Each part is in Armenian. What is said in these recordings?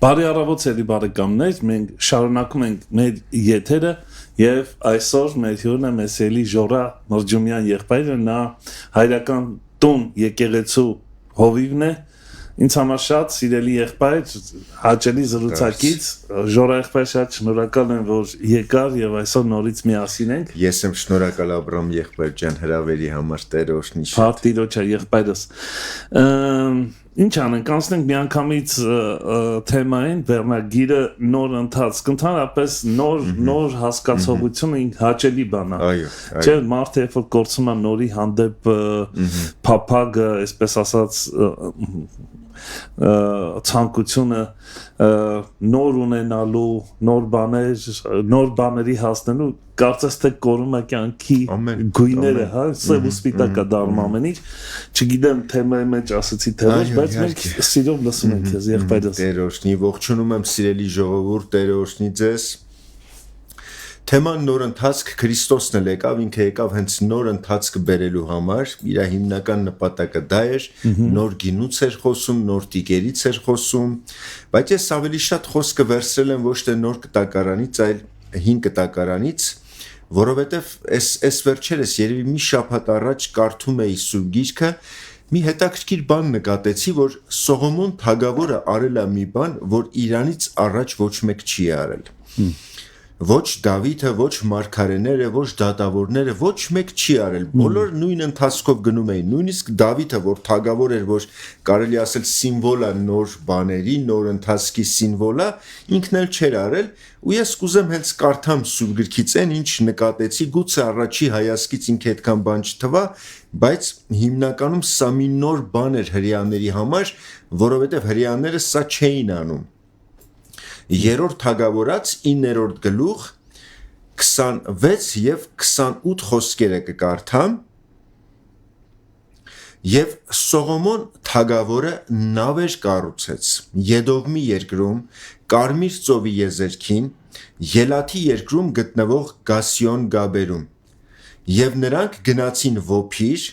Բարի առավոտ սերի բարեկամներ, մենք շարունակում ենք մեր եթերը եւ այսօր մեր հյուրն է Մեսելի Ժորա Մրջումյան եղբայրը, նա հայրական տուն եկեղեցու հովիվն է, ինձ համար շատ սիրելի եղբայր, հաճելի զրուցակից, Ժորա եղբայր շատ շնորհակալ եմ, որ եկար եւ այսօր նորից միասին ենք։ Ես եմ շնորհակալ Աբրամ եղբայր ջան հրավերի համար, Տեր օրհնի։ Փառք Տիրոջը եղբայրս։ Ինչ անենք, անցնենք միանգամից թեմային, վերնագիրը նոր ընթացք, ընդհանրապես նոր հասկացողությունը հաճելի բան է։ Չէ, մարդը երբ որ գործում է նորի հանդեպ փափագը, այսպես ասած ցանկությունը նոր ունենալու, նոր բաների հասնելու, կարծես թե կորում է կյանքի գույները, հա, սև ու սպիտակա դառնում ամեն ինչ։ Չգիտեմ թեմայի մեջ ասեցի թե ոչ, բայց մենք սիրով լսում ենք քեզ եղբայրս։ Տեր օրհնի, ողջունում եմ սիրելի ժողովուրդ, Տեր օրհնի ձեզ։ Թեման նոր ընթացք Քրիստոսն էլ եկավ, ինքը եկավ հենց նոր ընթացք բերելու համար, իր հիմնական նպատակը դա էր, նոր գինուց էր խոսում, նոր տիկերից էր խոսում, բայց ես ավելի շատ խոսքը վերցրել եմ ոչ թե նոր կտակարանից, այլ հին կտակարանից, որովհետև այս վերջերս երևի մի շաբաթ առաջ կարդում էի Սուրբ Գիրքը, մի հետաքրքիր բան նկատեցի, որ Սողոմոն թագավորը արել է մի բան, որ իրանից առաջ ոչ մեկ չի արել։ Ոչ Դավիթը, ոչ մարգարեները, ոչ դատավորները, ոչ մեկ չի արել։ Բոլոր նույն ընթացքով գնում էին։ Նույնիսկ Դավիթը, որ թագավոր էր, որ կարելի ասել սիմվոլ է նոր բաների, նոր ընթացքի սիմվոլ է, ինքն էլ չէր արել։ Ու ես կուզեմ հենց կարդամ Սուրբ Գրքից այն, ինչ նկատեցի, գուցե առաջի հայացքից ինքը այդքան բան չթվա, բայց հիմնականում սա մի նոր բան էր հրեաների համար, որովհետև հրեաները սա չէին անում։ Երրորդ թագավորաց 9-րդ գլուխ 26 եւ 28 խոսքերը կկարդամ եւ Սողոմոն թագավորը նավեր կառուցեց Եդովմի երկրում Կարմիր ծովի եզերքին Ելաթի երկրում գտնվող Գասիոն գաբերում եւ նրանք գնացին Ոփիր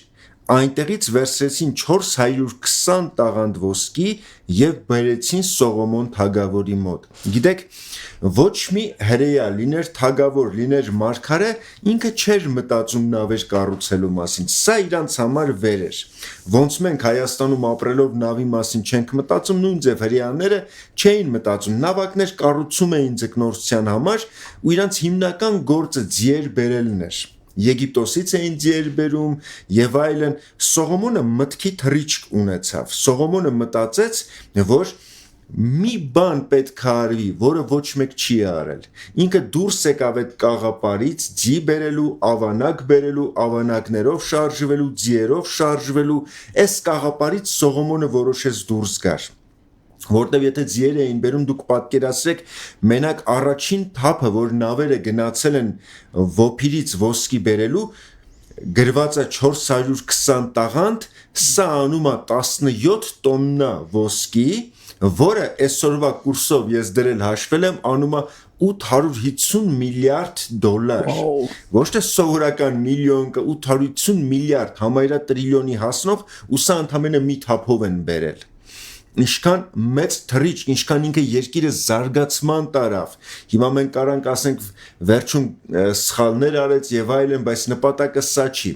այնտեղից վերցրեցին 420 տաղանդ ոսկի եւ բերեցին Սողոմոն թագավորի մոտ։ Գիտեք, ոչ մի հրեա լիներ թագավոր, լիներ մարգարե, ինքը չէր մտածում նավեր կառուցելու մասին։ Սա իրանց համար վեր էր։ Ոնց մենք Հայաստանում ապրելով նավի մասին չենք մտածում, նույն ձև հրեաները չէին մտածում։ Նավակներ կառուցում էին ձկնորսության համար, ու իրանց հիմնական գործը ձիեր բերելն էր։ Եգիպտոսից էին ձիեր բերում եւ այլն։ Սողոմոնը մտքի թռիչք ունեցավ։ Սողոմոնը մտածեց, որ մի բան պետք է արվի, որը ոչ մեկ չի արել։ Ինքը դուրս եկավ այդ կաղապարից ձի բերելու, ավանակ բերելու, ավանակներով շարժվելու, ձիերով շարժվելու։ Այս կաղապարից Սողոմոնը որոշեց դուրս գար։ Որտեւ եթե ձիեր էին բերում, դուք պատկերացրեք, մենակ առաջին թափը, որ նավերը գնացել են Ոփիրից ոսկի բերելու, գրված է 420 տաղանդ, սա անում է 17 տոննա ոսկի, որը այսօրվա կուրսով ես դրել հաշվել եմ, անում է 850 միլիարդ դոլար։ Ոչ թե սովորական միլիոն, 850 միլիարդ, համարյա տրիլիոնի հասնող, ու սա ընդամենը մի թափով են բերել։ Ինչքան մեծ թռիչք, ինչքան ինքը երկիրը զարգացման տարավ։ Հիմա մենք կարանք ասենք վերջում սխալներ արեց եւ այլն, բայց նպատակը սա չի։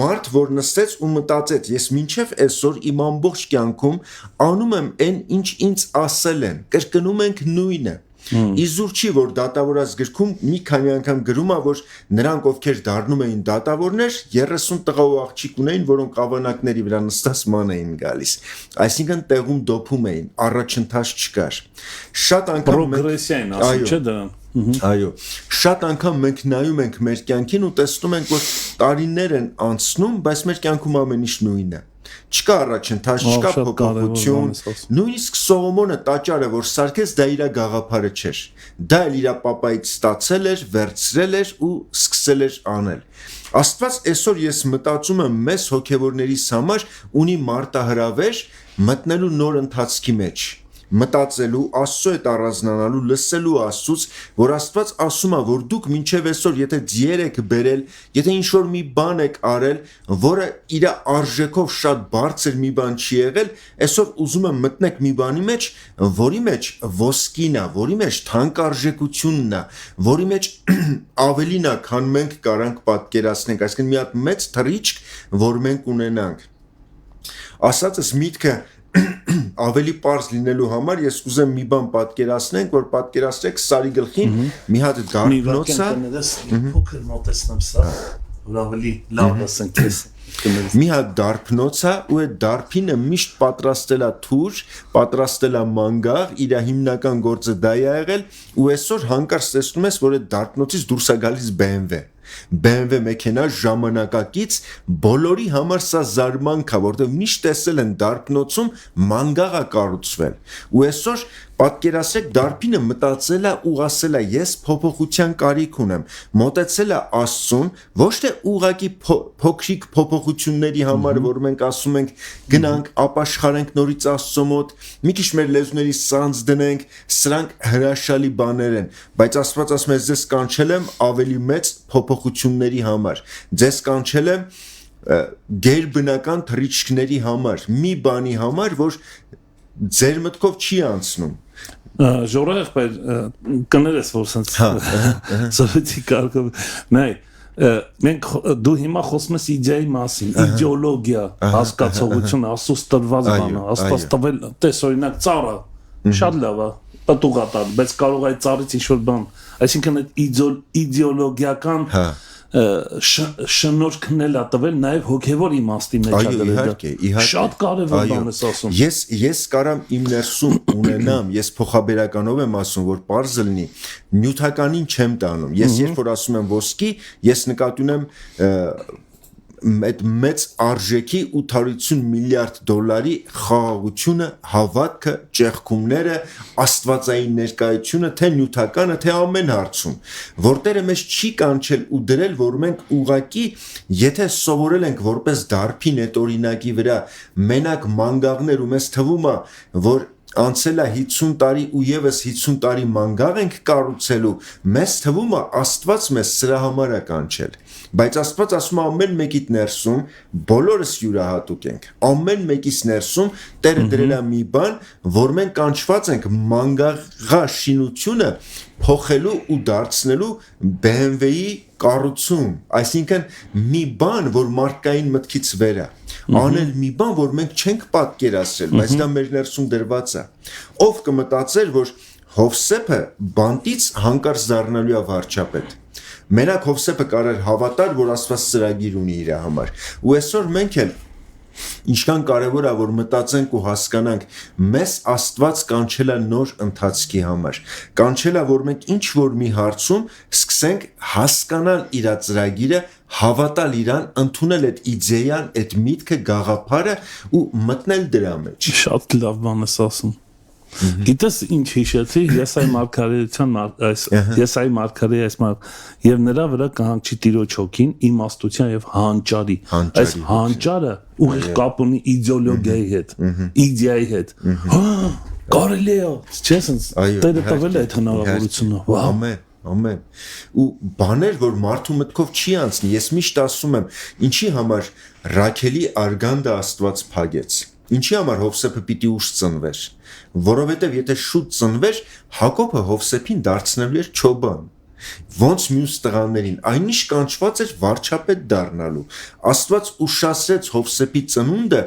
Մարդ, որ նստեց ու մտածեց, ես մինչև այսօր իմ ամբողջ կյանքում անում եմ այն, ինչ ինձ ասել են, կրկնում ենք նույնը։ Իզուր չի, որ դատավորած գրքում մի քանի անգամ գրում է, որ նրանք ովքեր դառնում էին դատավորներ 30 տղա ու աղջիկ ունեին, որոնք ավանակների վրա նստած ման էին գալիս։ Այսինքն տեղում դոփում էին, առաջընթաց չկար։ Շատ անգամ պրոգրեսիան ասում չէ դա։ Այո, շատ անգամ մենք նայում ենք մեր կյանքին ու տեսնում ենք, որ տարիներ են անցնում, բայց մեր կյանքում ամեն ինչ նույնն է։ Չկա առաջընթաց, չկա փոփոխություն։ Նույնիսկ Սողոմոնը տաճարը, որ սարքեց, դա իր գաղափարը չէր։ Դա էլ իր պապայից ստացել էր, վերցրել էր ու սկսել էր անել։ Աստված այսօր ես մտածում եմ մեզ հոգևորներիս համար ունի մարտահրավեր մտնելու նոր ընթացքի մեջ։ մտածելու, Աստծո հետ առանձնանալու, լսելու Աստծուց, որ Աստված ասում է, որ դուք մինչև այսօր եթե ձիեր եք բերել, եթե ինչ-որ մի բան եք արել, որը իր արժեքով շատ բարձր մի բան չի եղել, այսօր ուզում եմ մտնեք մի բանի մեջ, որի մեջ ոսկին է, որի մեջ թանկարժեքությունն է, որի մեջ ավելին է, քան մենք կարանք պատկերացնենք, այսինքն մի հատ մեծ թռիչք, որ մենք ունենանք։ Ասածս միտքը ավելի պարզ լինելու համար ես կուզեմ մի բան պատկերացնենք, որ պատկերացրեք Սարի գլխին մի հատ դարբնոցը, փոքր մոտեցնեմ սա, որ ավելի լավ ասենք քեզ։ Մի հատ դարբնոցը ու այդ դարբինը միշտ պատրաստել է թուր, պատրաստել է մանգաղ, իր հիմնական գործը դա է եղել ու այսօր հանկարծ տեսնում ես, որ այդ դարբնոցից դուրս է գալիս BMW մեքենա ժամանակակից, բոլորի համար սա զարմանք է, որտեղ միշտ տեսել են դարբնոցում մանգաղ է կառուցվել ու այսօր պատկերացրեք դարբինը մտածել է ու ասել է ես փոփոխության կարիք ունեմ, մոտեցել է Աստծուն, ոչ թե ուղղակի փոքրիկ փոփոխությունների համար, որ մենք ասում ենք գնանք ապաշխարենք նորից Աստծո մոտ, մի քիչ մեր լեզուների սանձ դնենք, սրանք հրաշալի բաներ են, բայց Աստված ասում է ձեզ կանչել եմ ավելի մեծ փոփոխությունների համար, ձեզ կանչել եմ գերբնական թռիչքների համար, մի բանի համար, որ ձեր մտքով չի անցնում Ժորեղ բայց կներես որ sense սովետի կարգով նայ մենք դու հիմա խոսում ես իդեայի մասին իդեոլոգիա հասկացողություն աստծո տրված բանը աստված տվել տես օրինակ ծառը շատ լավ է պատուղատար բայց կարող է ծառից ինչ որ բան այսինքն այդ իդեոլոգիական շնորհքն էլ է տվել նաև հոգևոր իմաստի մեջ իհարկե շատ կարևոր բան ես ասում ես կարամ իմ ներսում ունենամ ես փոխաբերականով եմ ասում որ པարզ լինի նյութականին չեմ տանում ես երբ որ ասում եմ ոսկի ես նկատի ունեմ այդ մեծ արժեքի 850 միլիարդ դոլարի խաղաղությունը, հավատքը, ճեղքումները, աստվածային ներկայությունը, թե նյութականը, թե ամեն հարցում, որտերը մեզ չի կանչել ու դրել, որ մենք ուղակի, եթե սովորել ենք որպես դարբին այդ օրինակի վրա, մենակ մանգաղներ ու մեզ թվում է, որ անցել է 50 տարի ու եւս 50 տարի մանգաղ ենք կառուցելու, մեզ թվում է Աստված մեզ սրա համար է կանչել, բայց Աստված ասում է ամեն մեկիդ ներսում բոլորս յուրահատուկ ենք, ամեն մեկից ներսում Տերը դրել է մի բան, որ մենք կանչված ենք մանգաղաշինությունը փոխելու ու դարձնելու BMW-ի կառուցում, այսինքն մի բան, որ մարդկային մտքից վեր է, անել մի բան, որ մենք չենք պատկերացրել, բայց դա մեր ներսում դրված է, ով կմտածեր, որ Հովսեփը բանտից հանկարծ դառնալու է վարչապետ, մենակ Հովսեփը կարեր հավատար, որ Աստված ծրագիր ունի իր համար, ու այսօր մենք էլ ինչքան կարևոր է որ մտածենք ու հասկանանք մեզ Աստված կանչել է նոր ընթացքի համար կանչել է որ մենք ինչ որ մի հարցում սկսենք հասկանալ իր ծրագիրը հավատալ իրան ընդունել այդ իդեան այդ միտքը գաղափարը ու մտնել դրա մեջ շատ լավ բան ես ասում Գիտես ինչ հիշեցի Եսայի մարգարեության Եսայի մարգարեի այս եւ նրա վրա կհանգչի Տիրոջ հոգին իմաստության եւ հանճարի այս հանճարը ուղիղ կապ ունի իդեոլոգիայի հետ իդեայի հետ կարելի է չես Տերը տվել է այդ հնարավորությունը ամեն ու բաներ որ մարդու մտքով չի անցնի ես միշտ ասում եմ ինչի համար Ռաքելի արգանդը Աստված փագեց Ինչի համար Հովսեփը պիտի ուշ ծնվեր, որովհետև եթե շուտ ծնվեր, Հակոբը Հովսեփին դարձնելու էր չոբան, ոնց մյուս տղաներին, այնիշ կանչված էր վարչապետ դառնալու, Աստված ուշացրեց Հովսեփի ծնունդը,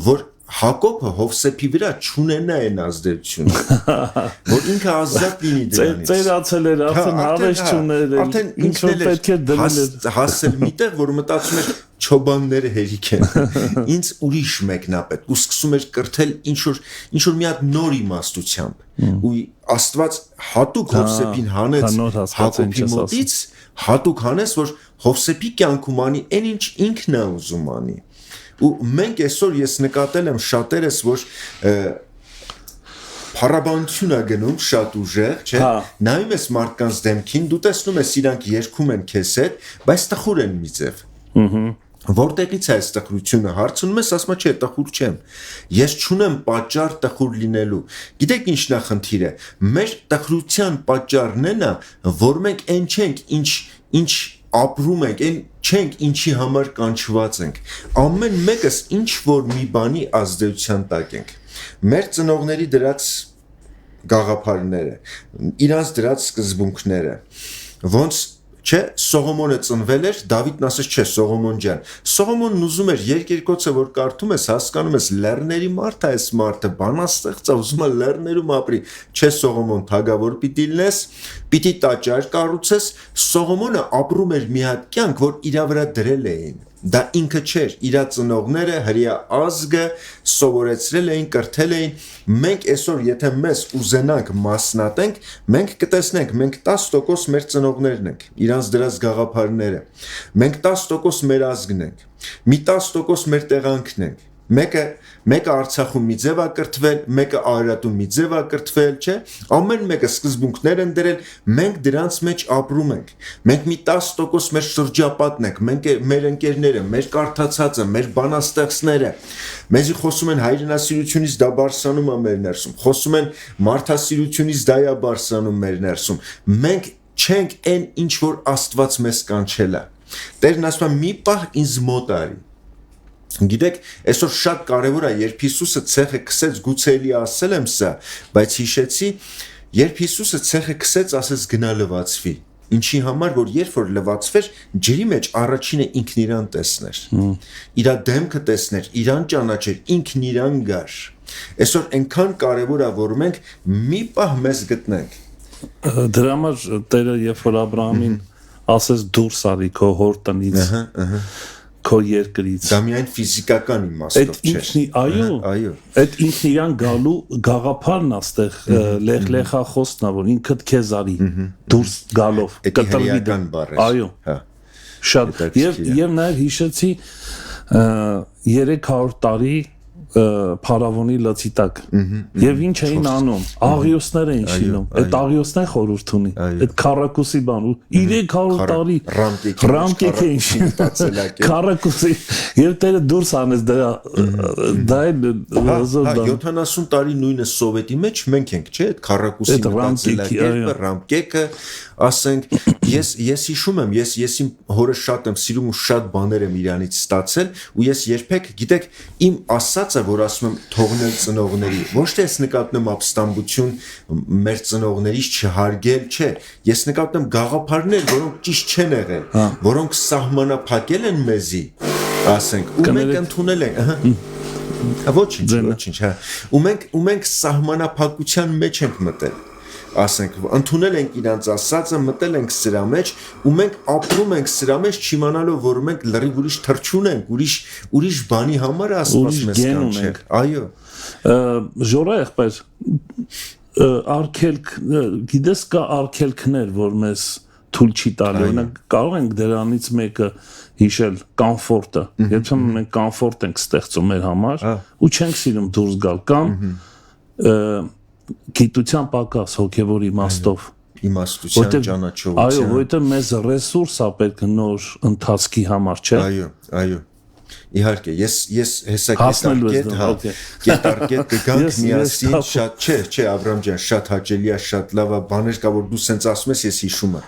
որ Հակոբը Հովսեփի վրա չունենա այն ազդեցությունը, որ ինքը ազատ լինի դրանից։ Ծերացել էր, արդեն հավես չուներ, արդեն ինքն էլ պետք է դնել հասել միտեղ, որ մտածում էր չոբանները հերիք են։ Ինձ ուրիշ մեկն է պետք, ու սկսում էր կրթել ինչ որ մի հատ նոր իմաստությամբ։ Ու Աստված հատուկ Հովսեփին հանեց Հակոբի մոտից, հատուկ հանեց, որ Հովսեփի կյանքում անի այն ինչ ինքն է ուզում անի։ Ու մենք այսօր ես նկատել եմ շատերս, որ փառաբանություն է գնում շատ ուժեղ, չէ՞։ Նայում ես մարդկանց դեմքին, դու տեսնում ես իրանք երգում են քեզ հետ, բայց տխուր են մի ձև։ Որտեղից է այս տխրությունը հարցնում ես, ասում չէ, տխուր չեմ։ Ես չունեմ պատճառ տխուր լինելու։ Գիտեք ինչ նա խնդիրը։ Մեր տխրության պատճառն է նա, որ մենք այն չենք, ինչ ապրում ենք, այն չենք, ինչի համար կանչված ենք։ Ամեն մեկս ինչ որ մի բանի ազդեցության տակ ենք։ Մեր ծնողների դրած գաղափարները, իրանց դրած սկզբունքները, ոնց Չէ, Սողոմոնը ծնվել էր, Դավիթն ասեց, չէ, Սողոմոն ջան։ Սողոմոնն ուզում էր երկերկոցը, որ կարդում ես, հասկանում ես, լեռների մարդ է այս մարդը, բանաստեղծ է, ուզում է լեռներում ապրի։ Չէ, Սողոմոն, թագավոր պիտի լինես, պիտի տաճար կառուցես։ Սողոմոնը ապրում էր մի հատ կյանք, որ իր վրա դրել էին։ Դա ինքը չէր, իր ծնողները, հրեա ազգը սովորեցրել էին, կրթել էին։ Մենք այսօր եթե մեզ ուզենանք մասնատենք, մենք կտեսնենք, մենք 10% մեր ծնողներն ենք, իրանց դրած գաղափարները։ Մենք 10% մեր ազգն ենք, մի 10% մեր տեղանքն ենք։ Մեկը Արցախում մի ձև է կրթվել, մեկը Արարատում մի ձև է կրթվել, չէ։ Ամեն մեկը սկզբունքներ են դրել, մենք դրանց մեջ ապրում ենք։ Մենք մի 10% մեր շրջապատն ենք, մեր ընկերները, մեր կարդացածը, մեր բանաստեղծները։ Մեզի խոսում են հայրենասիրությունից դա բարձրանում է մեր ներսում, խոսում են մարդասիրությունից դա է բարձրանում մեր ներսում։ Մենք չենք այն ինչ որ Աստված մեզ կանչել է։ Տերն ասում է մի պահ ինձ մոտ արի։ Գիտեք, այսօր շատ կարևոր է, երբ Հիսուսը ցեխը քսեց, գուցե էլի ասել եմ սա, բայց հիշեցի, երբ Հիսուսը ցեխը քսեց, ասեց գնա լվացվի։ Ինչի համար, որ երբ որ լվացվեր, ջրի մեջ առաջինը ինքն իրան տեսներ։ Իր դեմքը տեսներ, իրան ճանաչեր, ինքն իրան գար։ Այսօր այնքան կարևոր է, որ մենք մի պահ մեզ գտնենք։ Դրա համար Տերը երբ որ Աբրահամին ասեց դուրս արի քո հոր տնից, քո երկրից։ Դա միայն ֆիզիկական իմաստով չէ։ Այո։ Այդ ինքն իրան գալու գաղափարն է ստեղ լեխլեխախոսն է, որ ինքդ քեզ արի դուրս գալով կտրվի դա բառը։ Այո։ Շատ եւ նաեւ հիշեցի 300 տարի Փարավոնի լծի տակ եւ ինչ էին անում, աղիոսներ էին շինում, այդ աղիոսն է խորհուրդ ունի, այդ քարակուսի բան ու 300 տարի ռամկեք էին շինում, քարակուսի եւ Տերը դուրս անեց դա է 70 տարի նույնը սովետի մեջ մենք ենք, չէ՞, այդ քարակուսի մտածելակերպը, ռամկեկը, ասենք, ես հիշում եմ, ես իմ հորը շատ եմ սիրում ու շատ բաներ եմ իրանից ստացել ու ես երբեք, գիտեք, իմ ասածը, որ ասում եմ թողնել ծնողների, ոչ թե ես նկատնում ապստամբություն մեր ծնողներից չհարգել, չէ, ես նկատում գաղափարներ, որոնք ճիշտ չեն եղել, որոնք սահմանափակել են մեզի, ասենք, ու մենք ընդունել ենք, ոչինչ, հա, ու մենք սահմանափակության մեջ ենք մտել, ասենք, ընդունել ենք իրանց ասածը, մտել ենք սրա մեջ ու մենք ապրում ենք սրա մեջ չիմանալով, որ մենք լրիվ ուրիշ թռչուն ենք, ուրիշ բանի համար Աստված մեզ կանչել։ Այո։ Ժորա եղբայր, արգելք, գիտես կա արգելքներ, որ մեզ թույլ չի տալի, օրինակ կարող ենք դրանից մեկը հիշել կոմֆորտը, երբեմն մենք կոմֆորտ ենք ստեղծում մեր համար ու չենք սիրում դուրս գալ կամ գիտության պակաս հոգևոր իմաստով իմաստության ճանաչողության այո որովհետև մեզ ռեսուրս է պետք նոր ընթացքի համար չէ այո իհարկե ես հեսա կետարկետ կգանք միասին շատ չէ Աբրամ ջան շատ հաճելի է շատ լավ է բաներ կա որ դու սենց ասում ես ես հիշում եմ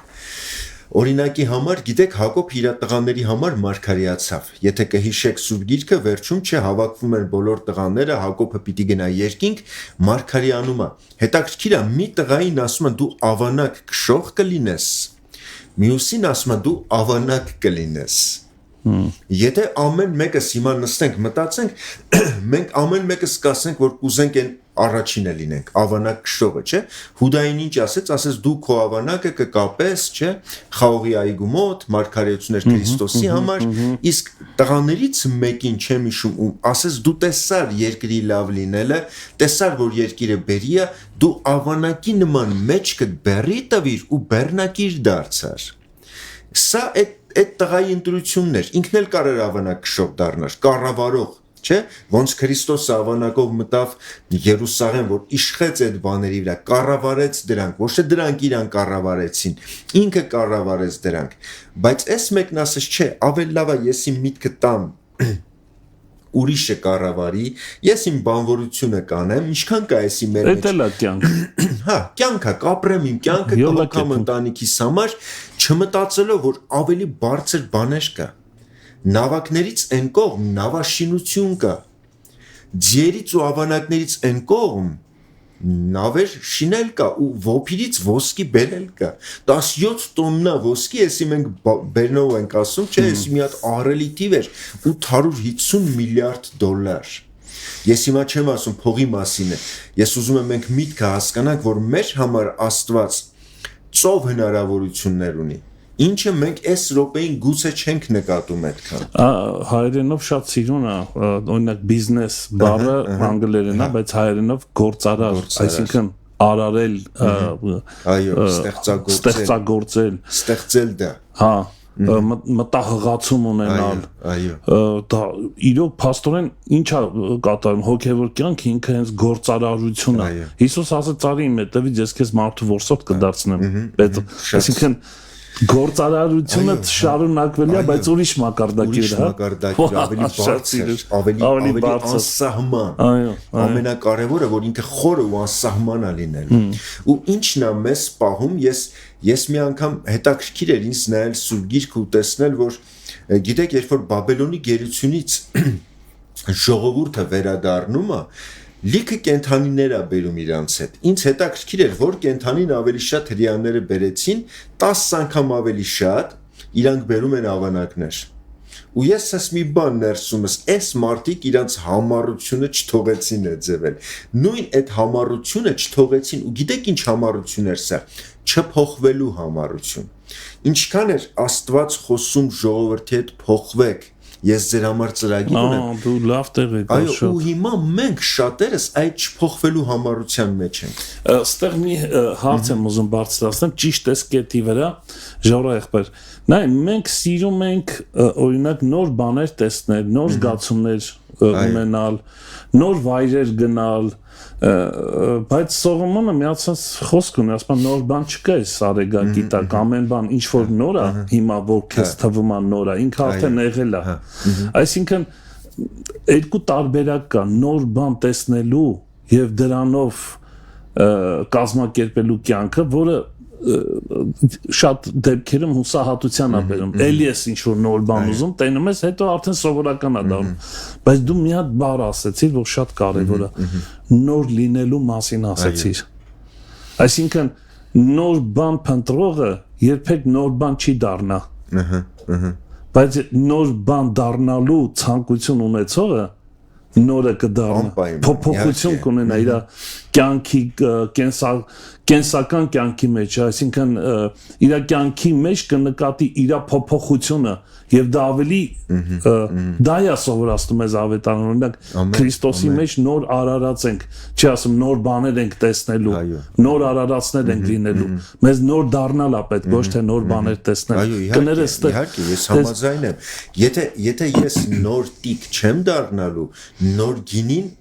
Օրինակի համար, գիտեք, Հակոբ իր տղաների համար մարգարեացավ։ Եթե կհիշեք Սուրբ Գիրքը, վերջում հավաքվում են բոլոր տղաները, Հակոբը պիտի գնա երկինք, մարգարեանում է։ Հետաքրքիր է, մի տղային ասում են դու ավանակ քշող կլինես, մյուսին ասում են դու ավանակ կլինես։ Եթե ամեն մեկս հիմա նստենք, մտածենք, մենք ամեն մեկս կասենք, որ կուզենք այն առաջինը լինենք, ավանակ քշողը, չէ՞։ Հուդային ինչ ասեց դու քո ավանակը կկապես, չէ՞, խաղողի այգու մոտ, մարգարեություններ Քրիստոսի համար, իսկ տղաներից մեկին չեմ հիշում ու ասես դու տեսար երկրի լավ լինելը, տեսար որ երկիրը բերի է, դու ավանակի նման մեջքդ բեռի տվիր ու բեռնակիր դարձար։ Սա այդ տղայի ընտրությունն էր, ինքն էլ կարեր ավանակ քշող դառնար, կառավարող Չէ, ոնց Քրիստոսը ավանակով մտավ Երուսաղեմ, որ իշխեց այդ բաների վրա, կառավարեց դրանք, ոչ թե դրանք իրան կառավարեցին, ինքը կառավարեց դրանք, բայց այս մեկն ասես չէ, ավելի լավ է ես իմ միտքը տամ ուրիշը կառավարի, ես իմ բանվորությունը կանեմ, ինչքան կա էսի մեր մեջ։ Դա է կյանք։ Հա, կյանքը, կապրեմ իմ կյանքը, կհոգամ ընտանիքիս համար, չմտածելով, որ ավելի բարձր բաներ կա։ Նավակներից այն կողմ նավաշինություն կա, ձիերից ու ավանակներից այն կողմ նավեր շինել կա ու ոփիրից ոսկի բերել կա 17 տոննա ոսկի, էսի մենք բերնով ենք ասում, չէ, էսի մի հատ ահռելի թիվ էր 850 միլիարդ դոլար։ Ես հիմա չեմ ասում փողի մասին է, ես ուզում եմ մենք միտքը հասկանանք, որ մեր համար Աստված ծով հնարավորություններ ունի, ինչը մենք այս րոպեին գուցե չենք նկատում այդքան։ Հայերենով շատ սիրուն է, օրինակ բիզնես բառը անգլերեն է, բայց հայերենով գործարար, այսինքն արարել, այո, ստեղծագործել, ստեղծել դա։ հա, մտահղացում ունենալ, դա իրոք փաստորեն ինչ է կատարում հոգևոր կյանքը ինքը հենց գործարարություն է։ Հիսուս ասաց արի իմ հետևից ես քեզ մարդու որսորդ կդարձնեմ, այսինքն գործարարությունը շարունակվելի է, բայց ուրիշ մակարդակի վրա, ավելի բարձր, ավելի անսահման։ Ամենակարևորը, որ ինքը խորը ու անսահման է լինելու։ Ու ինչն է մեզ պահում, ես մի անգամ հետաքրքիր էր ինձ նայել Սուրբ Գիրքը ու տեսնել, որ գիտեք, երբ որ Բաբելոնի գերությունից ժողովուրդը վերադառնում է, լիքը կենթանիներ է բերում իրանց հետ։ Ինձ հետաքրքիր էր, որ կենթանին ավելի շատ հրեաները բերեցին, 10 անգամ ավելի շատ իրանք բերում են ավանակներ։ Ու ես ես մի բան ներսումս, այս մարդիկ իրանց համառությունը չթողեցին է ձևել։ Նույն այդ համառությունը չթողեցին, ու գիտեք ինչ համառություն էր սա, չփոխվելու համառություն։ Ինչքան էր Աստված խոսում ժողովրդի հետ փոխվեք, ես ձեր համար ծրագիր ունեմ։ Դու լավ տեղ եք այո, ու հիմա մենք շատերս այդ չփոխվելու համառության մեջ ենք։ Այստեղ մի հարց եմ ուզում բարձրացնել, ճիշտ էս կետի վրա, Ժողովուրդ եղբայր։ Նայ, մենք սիրում ենք օրինակ նոր բաներ տեսնել, նոր զգացումներ ունենալ, նոր վայրեր գնալ, բայց Սողոմոնը միացած խոսք ունի, ասում նոր բան չկա այս արեգակի տակ, ամեն բան ինչ որ նոր է, հիմա որ քեզ թվում է նոր է, ինքը արդեն եղել է։ Այսինքն երկու տարբերակ կա, նոր բան տեսնելու եւ դրանով կազմակերպելու կյանքը, որը շատ դեպքերում հուսահատության է բերում։ Էլի ես ինչ որ նոր բան ուզում, տենում ես, հետո արդեն սովորական է դառնում։ Բայց դու մի հատ բառ ասեցիր, որ շատ կարևոր է։ Նոր լինելու մասին ասեցիր։ Այսինքն նոր բան փնտրողը երբեք նոր բան չի դառնա։ Բայց նոր բան դառնալու ցանկություն ունեցողը նորը կդառնա, փոփոխություն կունենա իր կյանքի կենսական կյանքի մեջ, այսինքն իր կյանքի մեջ կնկատի իր փոփոխությունը եւ դա ավելի դա է սովորացնում ես ավետարանը, օրինակ Քրիստոսի մեջ նոր արարած ենք, չի ասում նոր բաներ ենք տեսնելու, նոր արարածներ ենք լինելու, մեզ նոր դառնալ է պետք, ոչ թե նոր բաներ տեսնել։ Կներես իհարկե, ես համաձայն եմ։ Եթե ես նոր տիկ չեմ դառնալու, նոր գինին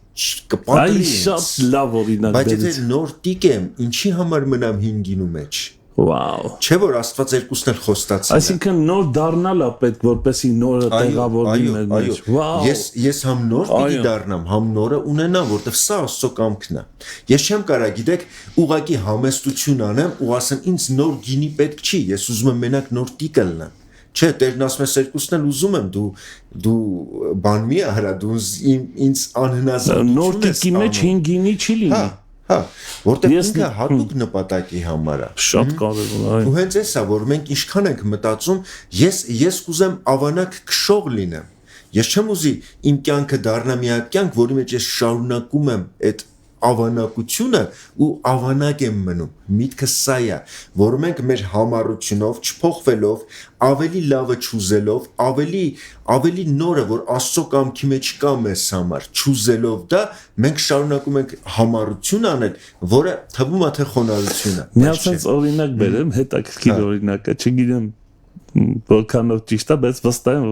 կպատրի ինձ։ Այ շատ լավ օրինակ։ Բայց եթե նոր տիկ եմ, ինչի համար մնամ հին գինու մեջ։ Վաու։ Չէ որ Աստված երկուսն էլ խոստացել է։ Այսինքն նոր դառնալ է պետք, որպեսզի նորը տեղավորվի մեր մեջ։ Վաու։ Ես համ նոր պիտի դառնամ, համ նորը ունենամ, որտեվ սա Աստծո կամքն է։ Ես չեմ կարող, գիտեք, ուղակի համեստություն անեմ ու ասեմ ինձ նոր գինի պետք չի, ես ուզում եմ մենակ նոր տիկը լինեմ։ Չէ, Տերն ասում է երկուսն էլ ուզում եմ, դու բան մի արա, դու ինձ անհնազանդ նոր տիկի մեջ հին գինի չի լինի։ Հա, որտեղ ինքը հատուկ նպատակի համար է։ Շատ կարևոր է։ Ու հենց էսա, որ մենք ինչքան ենք մտածում, ես կուզեմ ավանակ քշող լինեմ։ Ես չեմ ուզի իմ կյանքը դառնա մի հատ կյանք, որի մեջ ես շարունակում եմ այդ ավանակությունը ու ավանակ եմ մնում։ Միտքը սա է, որ մենք մեր համառությունով չփոխվելով, ավելի լավը չուզելով, ավելի նորը, որ Աստծո կամքի մեջ կա մեզ համար, չուզելով դա, մենք շարունակում ենք համառություն անել, որը թվում է թե խոնարհություն է։ Միացած օրինակ բերեմ, հետաքրքիր օրինակ է, չգիտեմ որքանով ճիշտ է, բայց վստահ եմ,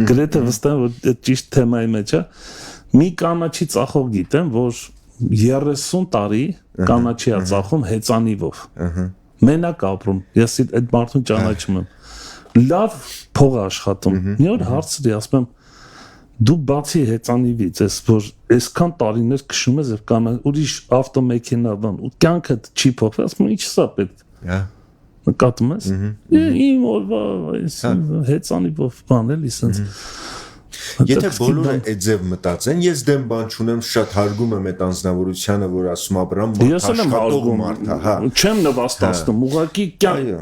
գրեթե վստահ եմ, որ ճիշտ թեմայի մեջ է։ Մի կանաչի ծախող գիտեմ, որ 30 տարի կանաչի է ծախում հեծանիվով։ Մենակ ապրում, ես այդ մարդուն ճանաչում եմ։ Լավ փող աշխատում։ Մի օր հարցրի, ասում եմ, դու բացի հեծանիվից, որ այսքան տարիներ քշում ես եւ կան ուրիշ ավտոմեքենա բան, ու կյանքդ չի փոխվել, ասում եմ, ի՞նչ սա պետք։ Նկատում ես։ Իմ օրվա հեծանիվով բան էլի սենց։ Եթե բոլորը այդ ձև մտածեն, ես դեմ բան չունեմ, շատ հարգում եմ այդ անձնավորությունը, որ ասում Աբրամ աշխատող մարդ է, հա։ Չեմ նվաստացնում, ուղղակի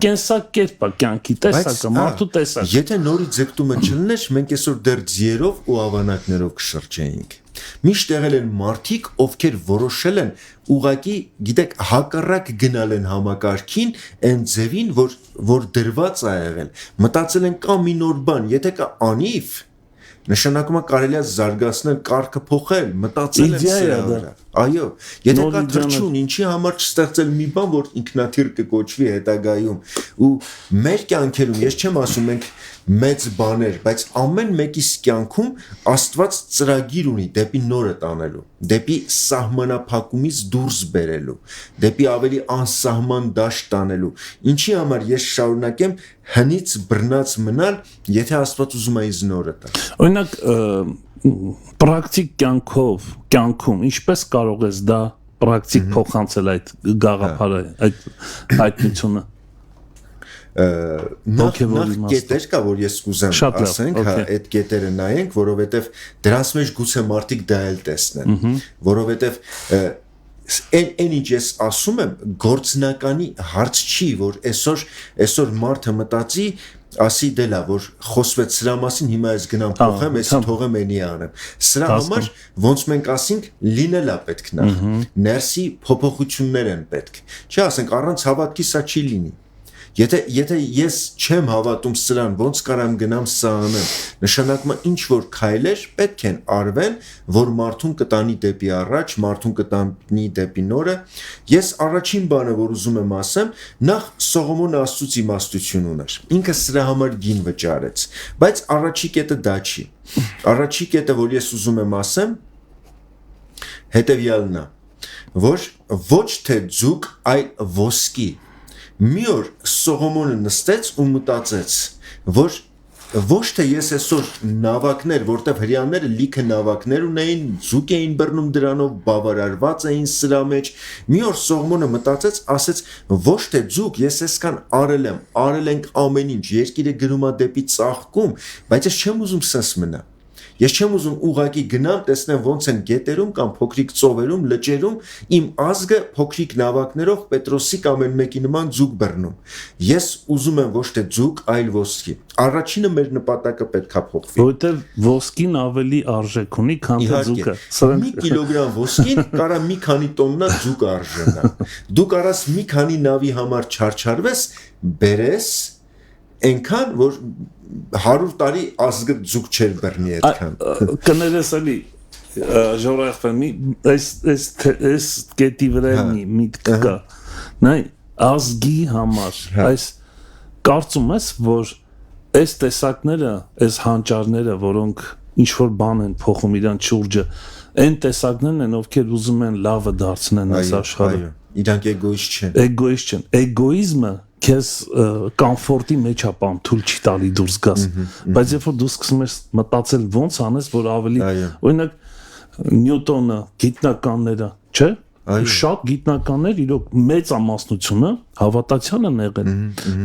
կենսակերպ է, կյանքի տեսակը, մարդու տեսակը։ Եթե նորից ձգտումը չլներ, մենք այսօր դեռ ձիերով ու ավանակներով կշրջեինք։ Միշտ եղել են մարդիկ, ովքեր որոշել են ուղղակի, գիտեք, հակառակ գնալ են համակարգին, այն ձևին, որ դրված է եղել։ Մտածել են կա մի նոր բան, եթե կա անիվ, նշանակում է կարելի է զարգացնել, կարգը փոխել, մտածել են սրա վրա։ Այո, եթե կա թռչուն, ինչի համար չստեղծել մի բան, որ ինքնաթիռ կկոչվի հետագայում։ Ու մեր կյանքերում, ես չեմ ասում մենք մեծ բաներ, բայց ամեն մեկիս կյանքում Աստված ծրագիր ունի դեպի նորը տանելու, դեպի սահմանափակումից դուրս բերելու, դեպի ավելի անսահման դաշտ տանելու։ Ինչի համար ես շարունակեմ հնից բռնած մնալ, եթե Աստված ուզում է ինձ նորը տա։ Օրինակ, պրակտիկ կյանքում ինչպես կարող ես դա պրակտիկ փոխանցել այդ գաղափարը, այդ հայտնությունը։ Նախ կետեր կա, որ ես կուզեմ ասենք, հա, այդ կետերը նայենք, որովհետև դրանց մեջ գուցե մարդիկ դա էլ տեսնեն, որովհետև այն ինչ ես ասում եմ, գործնականի հարց չի, որ այսօր մարդը մտածի, ասի դե լավ, որ խոսվեց սրա մասին, հիմա ես գնամ փոխեմ, ես թողեմ էնի անեմ։ Սրա համար ոնց մենք ասենք, լինելա պետք նախ, ներսի փոփոխություններ են պետք։ Չի ասենք առանց հավատքի սա չի լինի։ Եթե ես չեմ հավատում սրան, ոնց կարամ գնամ սա անեմ, նշանակում է ինչ որ քայլեր պետք են արվեն, որ մարդուն կտանի դեպի առաջ, մարդուն կտանի դեպի նորը։ Ես առաջին բանը, որ ուզում եմ ասեմ, նախ Սողոմոնը Աստծուց իմաստություն ուներ։ Ինքը սրա համար գին վճարեց, բայց առաջի կետը դա չի։ Առաջի կետը, որ ես ուզում եմ ասեմ, հետևյալն է, որ ոչ թե ձուկ, այլ ոսկի։ Մի օր Սողոմոնը նստեց ու մտածեց, որ ոչ թե ես այսօր նավակներ, որտեղ հрьяաները լիքը նավակներ ունեին, ձուկ էին բռնում դրանով, բավարարված էին սրա մեջ։ Մի օր Սողոմոնը մտածեց, ասեց, ոչ թե ձուկ, ես այսքան արել ենք ամեն ինչ, երկիրը գնում է դեպի ծաղկում, բայց ես չեմ ուզում սենց մնա։ Ես չեմ ուզում ուղակի գնամ, տեսնեմ ոնց են գետերում կամ փոքրիկ ծովերում, լճերում իմ ազգը փոքրիկ նավակներով Պետրոսի կամ ամեն մեկի նման ձուկ բռնում։ Ես ուզում եմ ոչ թե ձուկ, այլ ոսկի։ Առաջինը մեր նպատակը պետքա փոխվի։ Որտեղ ոսկին ավելի արժեք ունի, քան ձուկը։ Մի կիլոգրամ ոսկին կարա մի քանի տոննա ձուկ արժանա։ Դու կարաս մի քանի նավի համար չարչարվես, բերես այնքան, որ 100 տարի ազգը ձուկ չեր բռնի այդքան։ Կներես էլի ժողովրդի այս կետի վրա միտք կա։ Նայ ազգի համար այս կարծում ես, որ այս տեսակները, այս հանճարները, որոնք ինչ որ բան են փոխում իրանց շուրջը, այն տեսակներն են, ովքեր ուզում են լավը դարձնեն այս աշխարհը։ Իրանք էգոիստ չեն։ Էգոիստ չեն։ Էգոիզմը քեզ կոմֆորտի մեջ է բան թույլ չի տալի դուրս գաս, բայց երբ որ դու սկսում ես մտածել ոնց անես, որ ավելի օրինակ Նյուտոնը, գիտնականները, չէ՞, շատ գիտնականներ իրոք մեծ ամասնությունը հավատացյալ են եղել,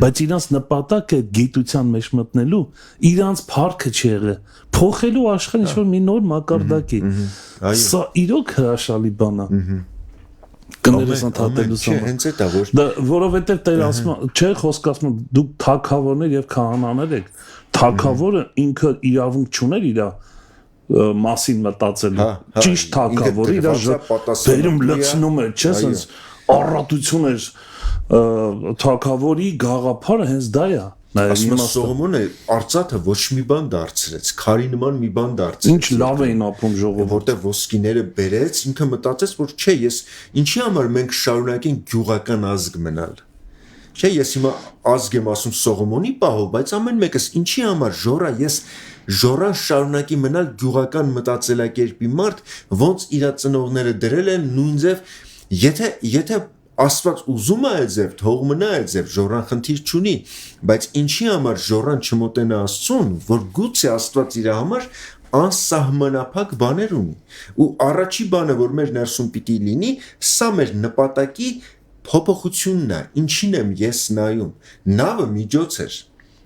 բայց իրանց նպատակը գիտության մեջ մտնելու, իրանց փառքը չի եղել, փոխելու աշխարհը ինչ որ մի նոր մակարդակի։ Սա իրոք հրաշալի բան է։ Կներես ընդհատելու համար։ Հենց էտա որ որովհետև Տեր ասում, չէ, խոսք ասում դուք թագավորներ եւ քահանաներ եք։ Թագավորը ինքը իրավունք չուներ իր մասին մտածելու։ Ճիշտ թագավորը իր բերում լցնում է, չէ՞, sense առատություն էր թագավորի գաղափարը հենց դա է։ Ասում Սողոմոնը արծաթը ոչ մի բան դարձրեց, քարի նման մի բան դարձրեց։ Ինչ լավ էին ապրում ժողովուրդը, որտեղ ոսկիները բերեց, ինքը մտածեց, որ չէ, ես ինչի համար մենք շարունակենք գյուղական ազգ մնալ։ Չէ, ես հիմա ազգ եմ ասում Սողոմոնի պահով, բայց ամեն մեկս ինչի համար ժորա, ես ժորան շարունակի մնալ գյուղական մտածելակերպի մարդ, ոնց իր ծնողները դրել են նույն ձև, եթե Աստված ուզում է այդ ձև, թող մնա այդ ձև, ժորան խնդիր չունի, բայց ինչի համար ժորան չմոտենա Աստծուն, որ գուցե Աստված իր համար անսահմանափակ բաներ ունի։ Ու առաջի բանը, որ մեր ներսում պիտի լինի, սա մեր նպատակի փոփոխությունն է, ինչին եմ ես նայում։ Նավը միջոց էր։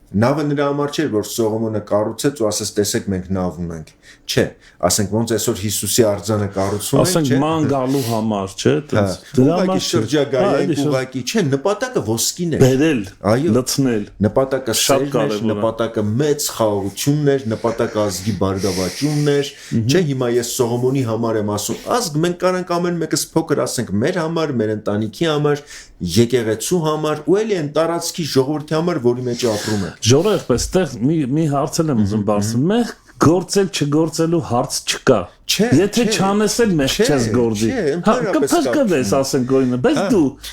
Նավը նրա համար չէր, որ Սողոմոնը կառուցեց ու ասես տեսեք մենք նավ ունենք։ Չէ, ասենք ոնց այսօր Հիսուսի արձանը կառուցում են, չէ։ Ասենք ման գալու համար, չէ, դրա համար շրջագայային ուղղակի, չէ, նպատակը ոսկին է։ Բերել, այո, լցնել։ Նպատակը սերն էր, նպատակը մեծ խաղաղությունն էր, նպատակը ազգի բարգավաճումն էր, չէ, հիմա ես Սողոմոնի համար եմ ասում, ազգ մենք կարանք ամեն մեկս փոքր ասենք մեր համար, մեր ընտանիքի համար, եկեղեցու համար, ու էլի այն տարածքի ժողովրդի համար, որի մեջ ապրում են։ Ժորեղ, այստեղ մի հարց եմ ուզում բարձրացնել, մեկ գործել չգործելու հարց չկա։ Եթե չանես էլ մեկ չես գործի։ Կփրկվես, ասենք օրինակ, բայց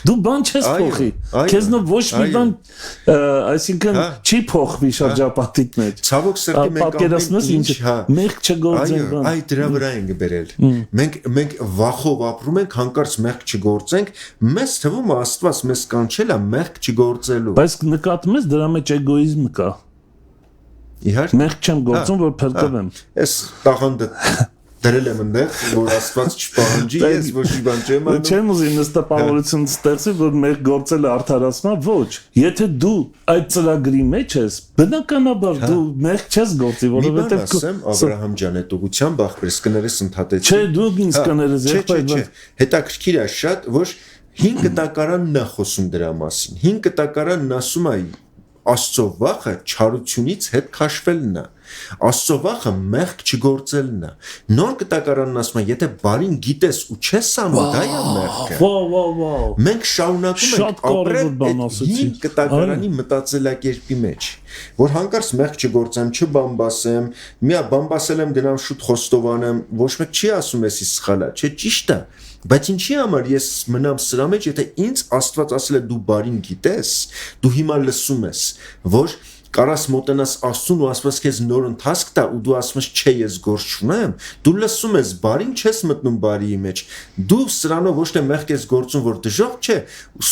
դու բան չես փոխի։ Քեզնով ոչ մի բան, այսինքն չի փոխվի շրջապատիտ մեջ։ Ցավոք սրտի մեկ չգործեն բան։ Այ դրա վրա ենք բերել։ Մենք վախով ապրում ենք, հանկարծ մեղք չգործենք, մեզ թվում է Աստված մեզ կանչել է մեղք չգործելու։ Բայց նկատում ես դրա մեջ էգոիզմ կա։ Իհարկե մեղք չեմ գործում, որ փրկվեմ։ Ես տաղանդը դրել եմ այնտեղ, որ Աստված չպահանջի, ես ոչ մի բան չեմ անում։ Չեմ ուզի նստապահորություն ստեղծի, որ մեղք գործելը արդարացնա, ոչ։ Եթե դու այդ ծրագրի մեջ ես, բնականաբար դու մեղք չես գործի, որովհետև ասեմ Աբրահամ ջան, այդ ուղղությամբ ախպերս կներես ընդհատեցի։ Չէ, դու ինձ կներես, եղբայր։ Հետաքրքիր է շատ, որ 5 կտակարանն է խոսում դրա մասին։ 5 կտակարանն ասում է Աստծո վախը չարությունից հետ քաշվելն է։ Աստծո վախը մեղք չգործելն է։ Նոր կտակարանն ասում է, եթե բարին գիտես ու չես անում, դա է մեղքը։ Մենք շարունակում ենք ապրել 5 կտակարանի մտածելակերպի մեջ, որ հանկարծ մեղք չգործեմ, չբամբասեմ, միա բամբասել եմ գնամ շուտ խոստովանեմ, ոչ մեկ չի ասում էսի սխալ է, չէ, ճիշտ է։ Բայց ինչի համար ես մնամ սրա մեջ, եթե ինձ Աստված ասել է դու բարին գիտես, դու հիմա լսում ես, որ կարաս մոտենաս Աստծուն ու Աստված քեզ նոր ընթացք տա ու դու ասում ես չէ ես գործ չունեմ, դու լսում ես բարին չես մտնում բարիի մեջ, դու սրանով ոչ թե մեղք ես գործում, որ դժոխք չէ,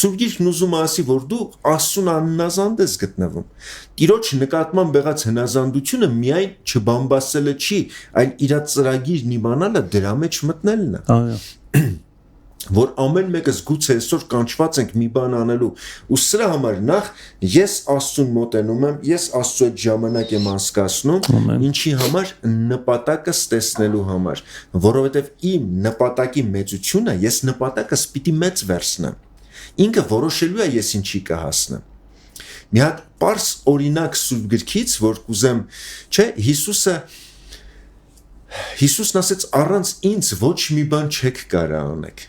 Սուրբ Գիրքն ուզում է ասի, որ դու Աստծուն անհնազանդ ես գտնվում։ Տիրոջ նկատմամբ եղած հնազանդությունը միայն չբամբասելը չի, այլ իր ծրագիրն իմանալը դրա մեջ մտնելն է։ Այո։ Որ ամեն մեկս գուցե այսօր կանչված ենք մի բան անելու ու սրա համար նախ ես Աստծուն մոտենում եմ, ես Աստծո այդ ժամանակ եմ անցկացնում, ինչի համար նպատակը ստեսնելու համար, որովհետև իմ նպատակի մեծությունը ես նպատակս պիտի մեծ վերցնեմ։ Ինքը որոշելու է ես ինչի կհասնեմ։ Մի հատ պարզ օրինակ Սուրբ Գրքից, որ կուզեմ, չէ, Հիսուսն ասեց առանց ինձ ոչ մի բան չեք կարող անել։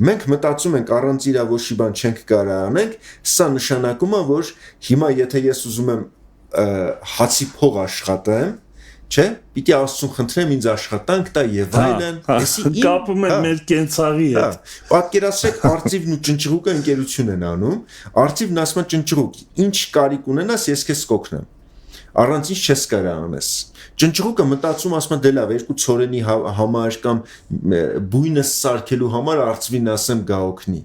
Մենք մտածում ենք առանց իրա ոչ մի բան չենք կարող անել, սա նշանակում է, որ հիմա եթե ես ուզում եմ հացի փող աշխատեմ, չէ, պիտի Աստծուն խնդրեմ ինձ աշխատանք տա եւ այլն, էսի կապում են մեր կենցաղի հետ։ Պատկերացրեք արծիվն ու ճնճղուկը ընկերություն են անում, արծիվն ասում է ճնճղուկ, ինչ կարիք ունենաս, ես քեզ կօգնեմ։ Առանց ինչ չես կարող անես։ Ճնճղուկը մտածում ասում է դե լավ, երկու ցորենի համար կամ բույնը սարքելու համար արծվին ասեմ գա օգնի։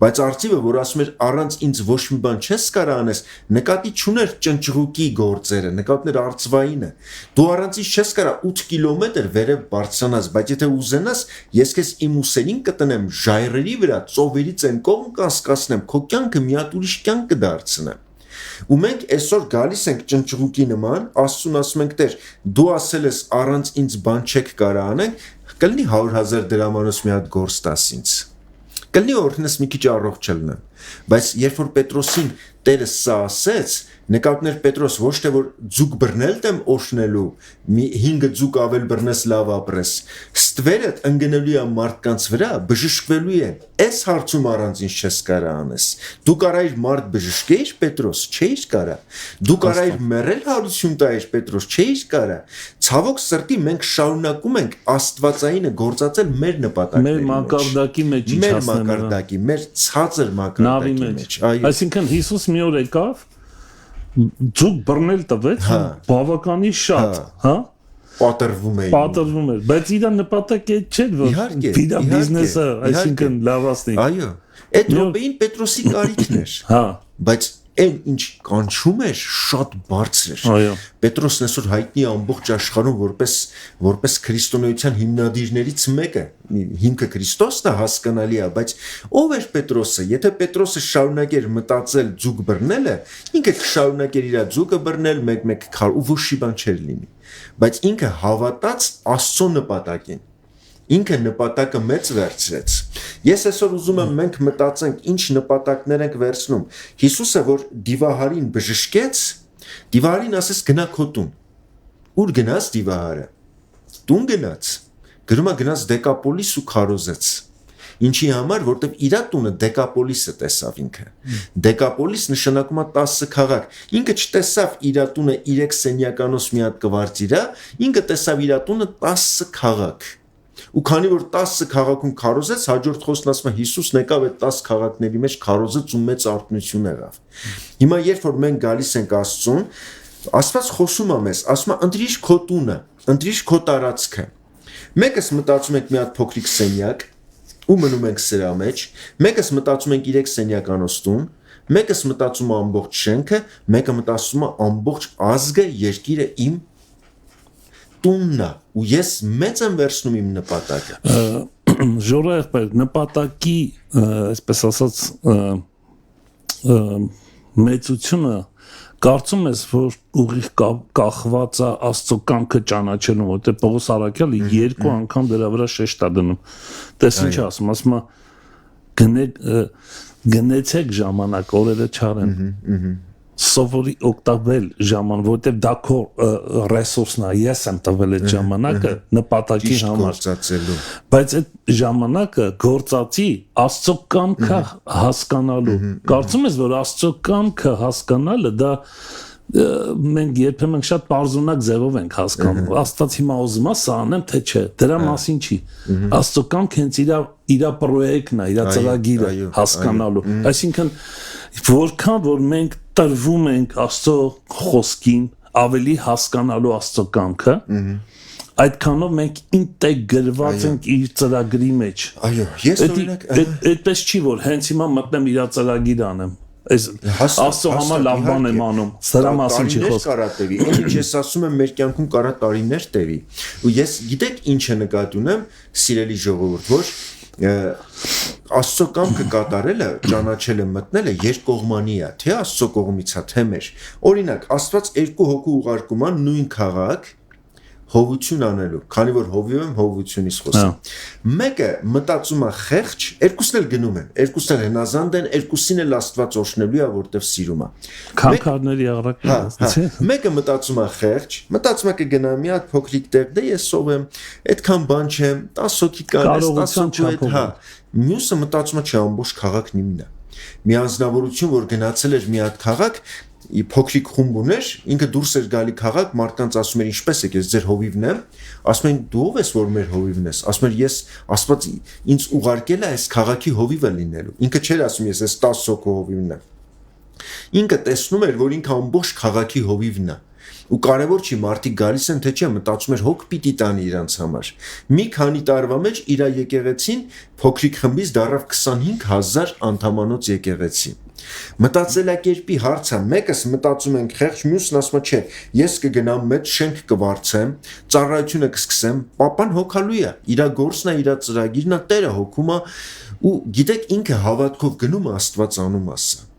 Բայց արծիվը, որ ասում էր առանց ինձ ոչ մի բան չես կարող անես, նկատի չուներ ճնճղուկի գործերը, նկատներ արծվայինը։ Դու առանց ինչ չես կարող 8 կիլոմետր վերև բարձրանաս, բայց եթե ուզենաս, ես քեզ իմ ուսերին կտնեմ ժայռերի վրա, ծովերից այն կողմ կանցկացնեմ, քո կյանքը մի հատ ուրիշ կյանք կդարձնեմ։ Ու մենք այսօր գալիս ենք ճնճղուկի նման, Աստծուն ասում ենք Տեր, դու ասել ես առանց ինձ բան չեք կարող անել, կլինի 100,000 դրամանոց մի հատ գործ տաս ինձ։ Կլինի օրհնես մի քիչ առողջ լինեմ, բայց երբ որ Պետրոսին Տերը սա ասեց, նկատներ Պետրոս ոչ թե որ ձուկ բռնել դեմ օշնելու, մի 5 ձուկ ավել բռնես լավ ապրես, ստվերդ ընկնելու է մարդկանց վրա, բժշկվելու է, այս հարցում առանց ինչ չես կարա անես, դու կարայիր մարդ բժշկեիր Պետրոս, չէիր կարա, դու կարայիր մեռել հարություն տայիր Պետրոս, չէիր կարա, ցավոք սրտի մենք շարունակում ենք աստվածայինը գործածել մեր նպատակների մեջ, մեր մակարդակի մեջ, մեր մակարդակի, մեր ցածր մակարդակի մեջ, այսինքն Հիսուս մի օր եկավ ձուկ բռնել տվեց բավականին շատ, հա? Պատրվում էր, բայց իր նպատակը չէր, որ իր բիզնեսը, այսինքն լավացնի։ Այո, այդ րոպեին Պետրոսի կարիքն էր, բայց այն ինչ կանչում էր շատ բարձր էր։ Պետրոսն այսօր հայտնի ամբողջ աշխարհում որպես քրիստոնեության հիմնադիրներից մեկը, հիմքը Քրիստոսն է, հասկանալի է, բայց ով էր Պետրոսը։ Եթե Պետրոսը շարունակեր մտածել ձուկ բռնելը, ինքը կշարունակեր իր ձուկը բռնել, մեկ քար ու ոչ մի բան չէր լինի։ Բայց ինքը հավատաց Աստծո նպատակին։ Ինքը նպատակը մեծ վերցրեց։ Ես այսօր ուզում եմ մենք մտածենք ինչ նպատակներ ենք վերցնում։ Հիսուսը որ դիվահարին բժշկեց, դիվահարին ասես գնա քո տուն։ Ուր գնաց դիվահարը։ Տուն գնաց։ Գրումա գնաց Դեկապոլիս ու քարոզեց։ Ինչի համար, որտեվ իր տունը Դեկապոլիսը տեսավ ինքը։ Դեկապոլիս նշանակում է 10 քաղաք։ Ինքը չտեսավ իր տունը 3 սենյականոց մի հատ կվարտիրա, ինքը տեսավ իր տունը 10 քաղաք։ Ու քանի որ 10 քաղաքում քարոզեց, հաջորդ խոսքն ասում է Հիսուսն եկավ այդ 10 քաղաքների մեջ քարոզեց ու մեծ արթնություն եղավ։ Հիմա երբ որ մենք գալիս ենք Աստծուն, Աստված խոսում է մեզ, ասում է ընտրիր քո տունը, ընտրիր քո տարածքը։ Մեկս մտածում ենք մի հատ փոքրիկ սենյակ, ու մնում ենք սրա մեջ, մեկս մտածում ենք 3 սենյականոց տուն, մեկս մտածում է ամբողջ շենքը, մեկը մտածում է ամբողջ ազգը, երկիրը իմ տունն է, ու ես մեծ եմ վերցնում իմ նպատակը։ Ժորայր նպատակի, այսպես ասած, մեծությունը կարծում ես, որ ուղիղ կախված է Աստծո կամքը ճանաչելուն, որտեղ Պողոս Առաքյալը 2 անգամ դրա վրա շեշտ է դնում։ Տես ինչ ասում է գնեցեք ժամանակ, օրերը չարեն։ Սովորի օգտվել ժամանակ, որտեղ դա քո ռեսուրսն է, ես եմ տվել այդ ժամանակը նպատակի համար։ Բայց այդ ժամանակը գործածի Աստծո կամքը հասկանալու։ Կարծում ես, որ Աստծո կամքը հասկանալը դա մենք երբեմն շատ բարձունակ ձևով ենք հասկանում։ Աստված հիմա ուզում է սա անեմ, թե չէ, դրա մասին չի։ Աստծո կամքը հենց իր պրոյեկտն է, իր ծրագիրը հասկանալու։ Այսինքն որքան որ մենք տրվում ենք Աստծո խոսքին, ավելի հասկանալու Աստծո կամքը, այդքանով մենք ինտեգրված ենք իր ծրագրի մեջ։ Այո, ես օրինակ այդպես չի որ հենց հիմա մտնեմ իր ծրագիր անեմ։ Աստծո համար լավ բան եմ անում։ Սրա մասին չի խոսքը։ Կարա տևի, ինչ ես ասում եմ, մեր կյանքում կարա տարիներ տևի։ Ու ես գիտեք ինչ է նկատի ունեմ, սիրելի ժողովուրդ, որ Աստծո կամքը կատարելը, ճանաչելը, մտնելը երկկողմանի է, թե Աստծո կողմից է, թե մեր։ Օրինակ, Աստված 2 հոգու ուղարկում է նույն քաղաք հովություն անելու, քանի որ հովիվ եմ հովությունից խոսում։ Մեկը մտածում է խեղճ, երկուսն էլ գնում են, երկուսն էլ հնազանդ են, երկուսին էլ Աստված օշնելու է, որտեվ սիրում է։ Քանքարների աղրակը։ Մեկը մտածում է խեղճ, մտածում է կգնա մի հատ փոքրիկ տեղ, դե ես ով եմ, այդքան բան չեմ, 10 հոգի կանես, 10 հոգու հետ, հա։ Մյուսը մտածում է, չէ, ամբողջ քաղաքն իմն է։ Մի անձնավորություն, որ գնացել էր մի հատ քաղաք, փոքրիկ խումբ ուներ, ինքը դուրս էր գալի քաղաք, մարդկանց ասում էր ինչպես եք, ես ձեր հովիվն եմ, ասում են դու ով ես որ մեր հովիվն ես, ասում էր ես Աստված ինձ ուղարկել է այս քաղաքի հովիվը լինելու, ինքը չէր ասում ես 10 հոգու հովիվն եմ, ինքը տեսնում էր որ ինքը ամբողջ քաղաքի հովիվն է, ու կարևոր չի մարդիկ գալիս են թե չէ, մտածում էր հոգ պիտի տանի իրանց համար, մի քանի տարվա մեջ իր եկեղեցին փոքրիկ խմբից դառավ 25,000 անդամանոց եկեղեցի։ Մտածելակերպի հարցը մեկս մտածում ենք խեղճ, մյուսն ասում է չէ, ես կգնամ մեծ շենք կվարձեմ, ծառայությունը կսկսեմ, պապան հոգալու է, իր գործն է, իր ծրագիրն է, Տերը հոգում է, ու գիտեք ինքը հավատքով գնում է Աստված անում ասա։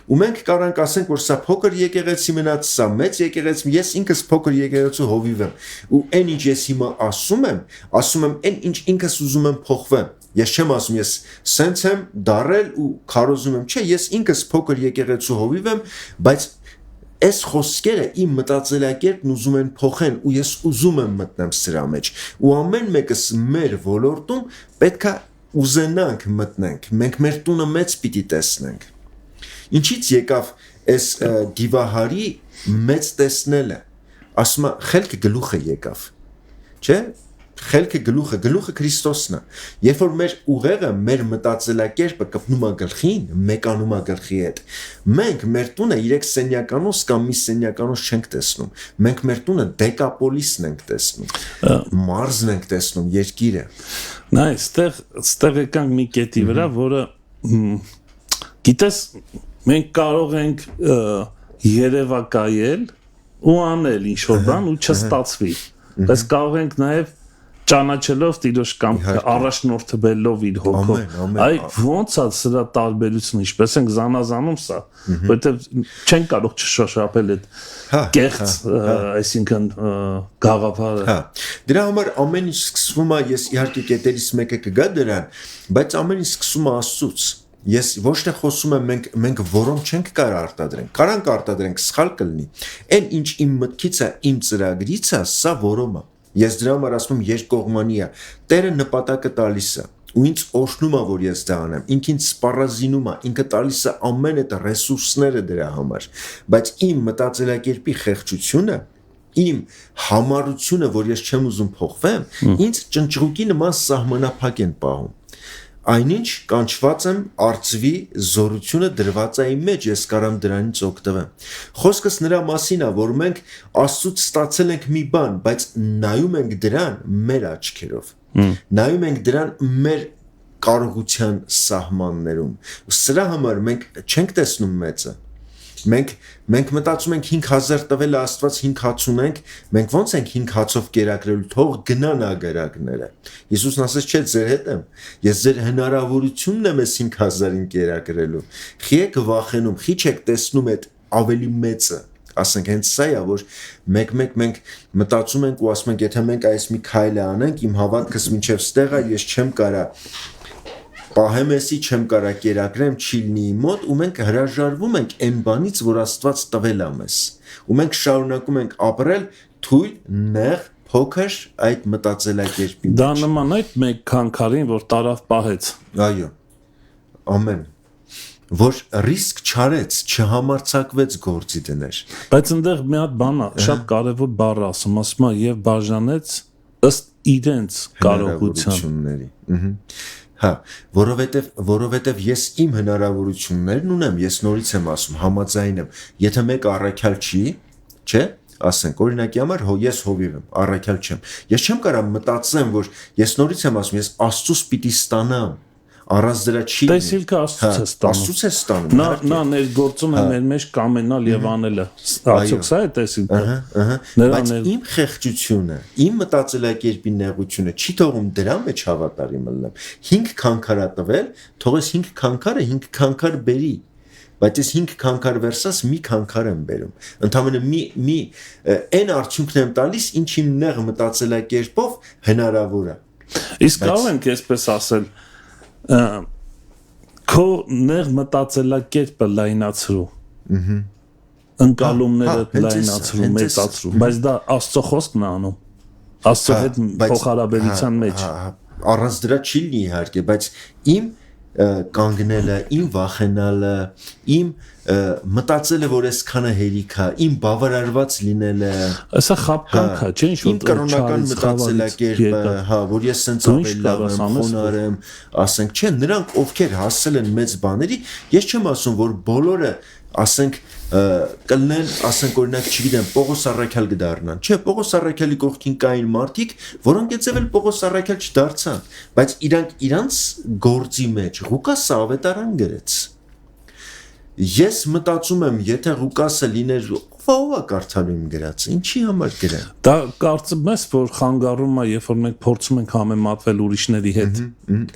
Ու մենք կարանք ասենք, որ սա փոքր եկեղեցի մնաց, սա մեծ եկեղեցի, ես ինքս փոքր եկեղեցու հովիվ եմ, ու այն ինչ ես հիմա ասում եմ, այն ինչ ինքս ուզում եմ փոխվեմ, Ես չեմ ասում ես սենց եմ դարել ու քարոզում եմ, չէ, ես ինքս փոքր եկեղեցու հովիվ եմ, բայց այս խոսքերը իմ մտածելակերպն ուզում են փոխեն ու ես ուզում եմ մտնեմ սրա մեջ ու ամեն մեկս մեր ոլորտում պետքա ուզենանք մտնենք, մենք մեր տունը մեծ պիտի տեսնենք։ Ինչից եկավ այս դիվահարի մեծ տեսնելը, ասում է խելքը գլուխը եկավ, չէ՞։ Խելքը գլուխը Քրիստոսն է։ Երբ որ մեր ուղեղը, մեր մտածելակերպը կպնում է գլխին, մեկանում է գլխի հետ, մենք մեր տունը 3 սենյականոց կամ մի սենյականոց չենք տեսնում։ Մենք մեր տունը դեկապոլիսն ենք տեսնում։ Մարզն ենք տեսնում, երկիրը։ Նա այստեղ եկանք մի կետի վրա, որը գիտես, մենք կարող ենք երևակայել ու անել ինչ-որ բան ու չստացվի։ Բայց կարող ենք նաև ճանաչելով Տիրոջ կամքը, առաջնորդվելով իր հոգով։ Այ ոնց է սրա տարբերությունը, ինչպես ենք զանազանում սա, որովհետև չեն կարող չշոշափել այդ կեղծ, այսինքն գաղափարը։ Դրա համար ամեն ինչ սկսվում է, ես իհարկե կետերից մեկը կգա դրան, բայց ամեն ինչ սկսում է Աստծուց։ Ես ոչ թե խոսում եմ մենք որոնք չենք կարող արտադրենք, կարանք արտադրենք, սխալ կլինի։ Այն ինչ իմ մտքից է, իմ ծրագրից է, սա որոմ է։ Ես դրա համար ասում եմ երկկողմանի է։ Տերը նպատակը տալիս է ու ինձ օրհնում է, որ ես դա անեմ։ Ինքին սպառազինում է, ինքը տալիս է ամեն այդ ռեսուրսները դրա համար։ Բայց իմ մտածելակերպի խեղճությունը, իմ համառությունը, որ ես չեմ ուզում փոխվեմ, ինձ ճնճղուկի նման սահմանափակ են պահում։ Այնինչ կանչված եմ արծվի զորությունը դրված է իմ մեջ, ես կարամ դրանից օգտվեմ։ Խոսքս նրա մասին է, որ մենք Աստծուց ստացել ենք մի բան, բայց նայում ենք դրան մեր աչքերով։ Նայում ենք դրան մեր կարողության սահմաններում։ Սրա համար մենք չենք տեսնում մեծը։ Մենք մտածում ենք 5000 տվել է Աստված 5 հաց ունենք, մենք ոնց ենք 5 հացով կերակրելու, թող գնան ագարակները։ Հիսուսն ասաց, չէ, ձեր հետ եմ։ Ես ձեր հնարավորությունն եմ այս 5000-ին կերակրելու։ Խի եք վախենում, խի չեք տեսնում այդ ավելի մեծը։ Ասենք հենց սա է, որ մեկ մենք մտածում ենք ու ասում ենք, եթե մենք այս մի քայլը անենք, իմ հավատքս մինչև ստեղ է, ես չեմ կարա պահեմ էսի, չեմ կարա կերակրեմ, չի լինի մոտ ու մենք հրաժարվում ենք այն բանից, որ Աստված տվել է մեզ։ Ու մենք շարունակում ենք ապրել թույլ, նեղ, փոքր այդ մտածելակերպի մեջ։ Դա նման այդ մեկ քանքարին, որ տարավ պահեց։ Այո։ Ամեն։ Որ ռիսկ չարեց, չհամարձակվեց գործի դներ։ Բայց այնտեղ մի հատ բան է, շատ կարևոր բառ ասում է եւ բաժանեց ըստ իրենց կարողությունների։ Հա, որովհետև ես իմ հնարավորություններն ունեմ, ես նորից եմ ասում, համաձայն եմ, եթե մեկը առաքյալ չի, չէ, ասենք, օրինակի համար ես հովիվ եմ, առաքյալ չեմ։ Ես չեմ կարող մտածեմ, որ ես նորից եմ ասում, ես Աստծուց պիտի ստանամ, առանց դրա չի։ Տեսիլքը Աստծուց Աստծուց է ստանում։ է ստանում։ Նա ներգործում է մեր մեջ կամենալ եւ անելը։ Արդյոք սա է տեսիլքը։ Բայց իմ խեղճությունը, իմ մտածելակերպի նեղությունը չի թողում դրա մեջ հավատարիմ լինեմ։ 5 քանքարա տվել, թող ես 5 քանքարը 5 քանքար բերի։ Բայց ես 5 քանքար վերսած մի քանքար եմ բերում։ Ընդհանրապես մի այն արդյունքն եմ տալիս, ինչ իմ նեղ մտածելակերպով հնարավոր է։ Իսկ կարող ենք այսպես ասել, քո նեղ մտածելակերպը լայնացրու։ Ընկալումները լայնացրու, մեծացրու, բայց դա Աստծո խոսքն է անում։ Աստծո հետ փոխհարաբերության մեջ։ Առանց դրա չի լինի իհարկե, բայց իմ կանգնելը, իմ վախենալը, իմ մտածելը, որ այսքանը հերիք է, իմ բավարարված լինելը, Սա խաբկանք է, չէ՞ ինչ որ իմ կրոնական մտածելակերպը, հա, որ ես սենց ավելի լավ եմ, խոնարհ եմ, ասենք, չէ, նրանք ովքեր հասել են մեծ բաների, ես չեմ ասում, որ բոլորը, ասենք, կլնեն, ասենք, օրինակ, չգիտեմ, Պողոս առաքյալ կդառնան։ Չէ, Պողոս առաքյալի կողքին կային մարդիկ, որոնք եւել Պողոս առաքյալ չդարձան, բայց իրանց գործի մեջ Ղուկասը ավետարան գրեց։ Ես մտածում եմ, եթե Ղուկասը լիներ, ով է կարդալու իմ գրածը, ինչի համար գրեմ։ Դա կարծում ես, որ խանգարում է, երբ որ մենք փորձում ենք համեմատվել ուրիշների հետ։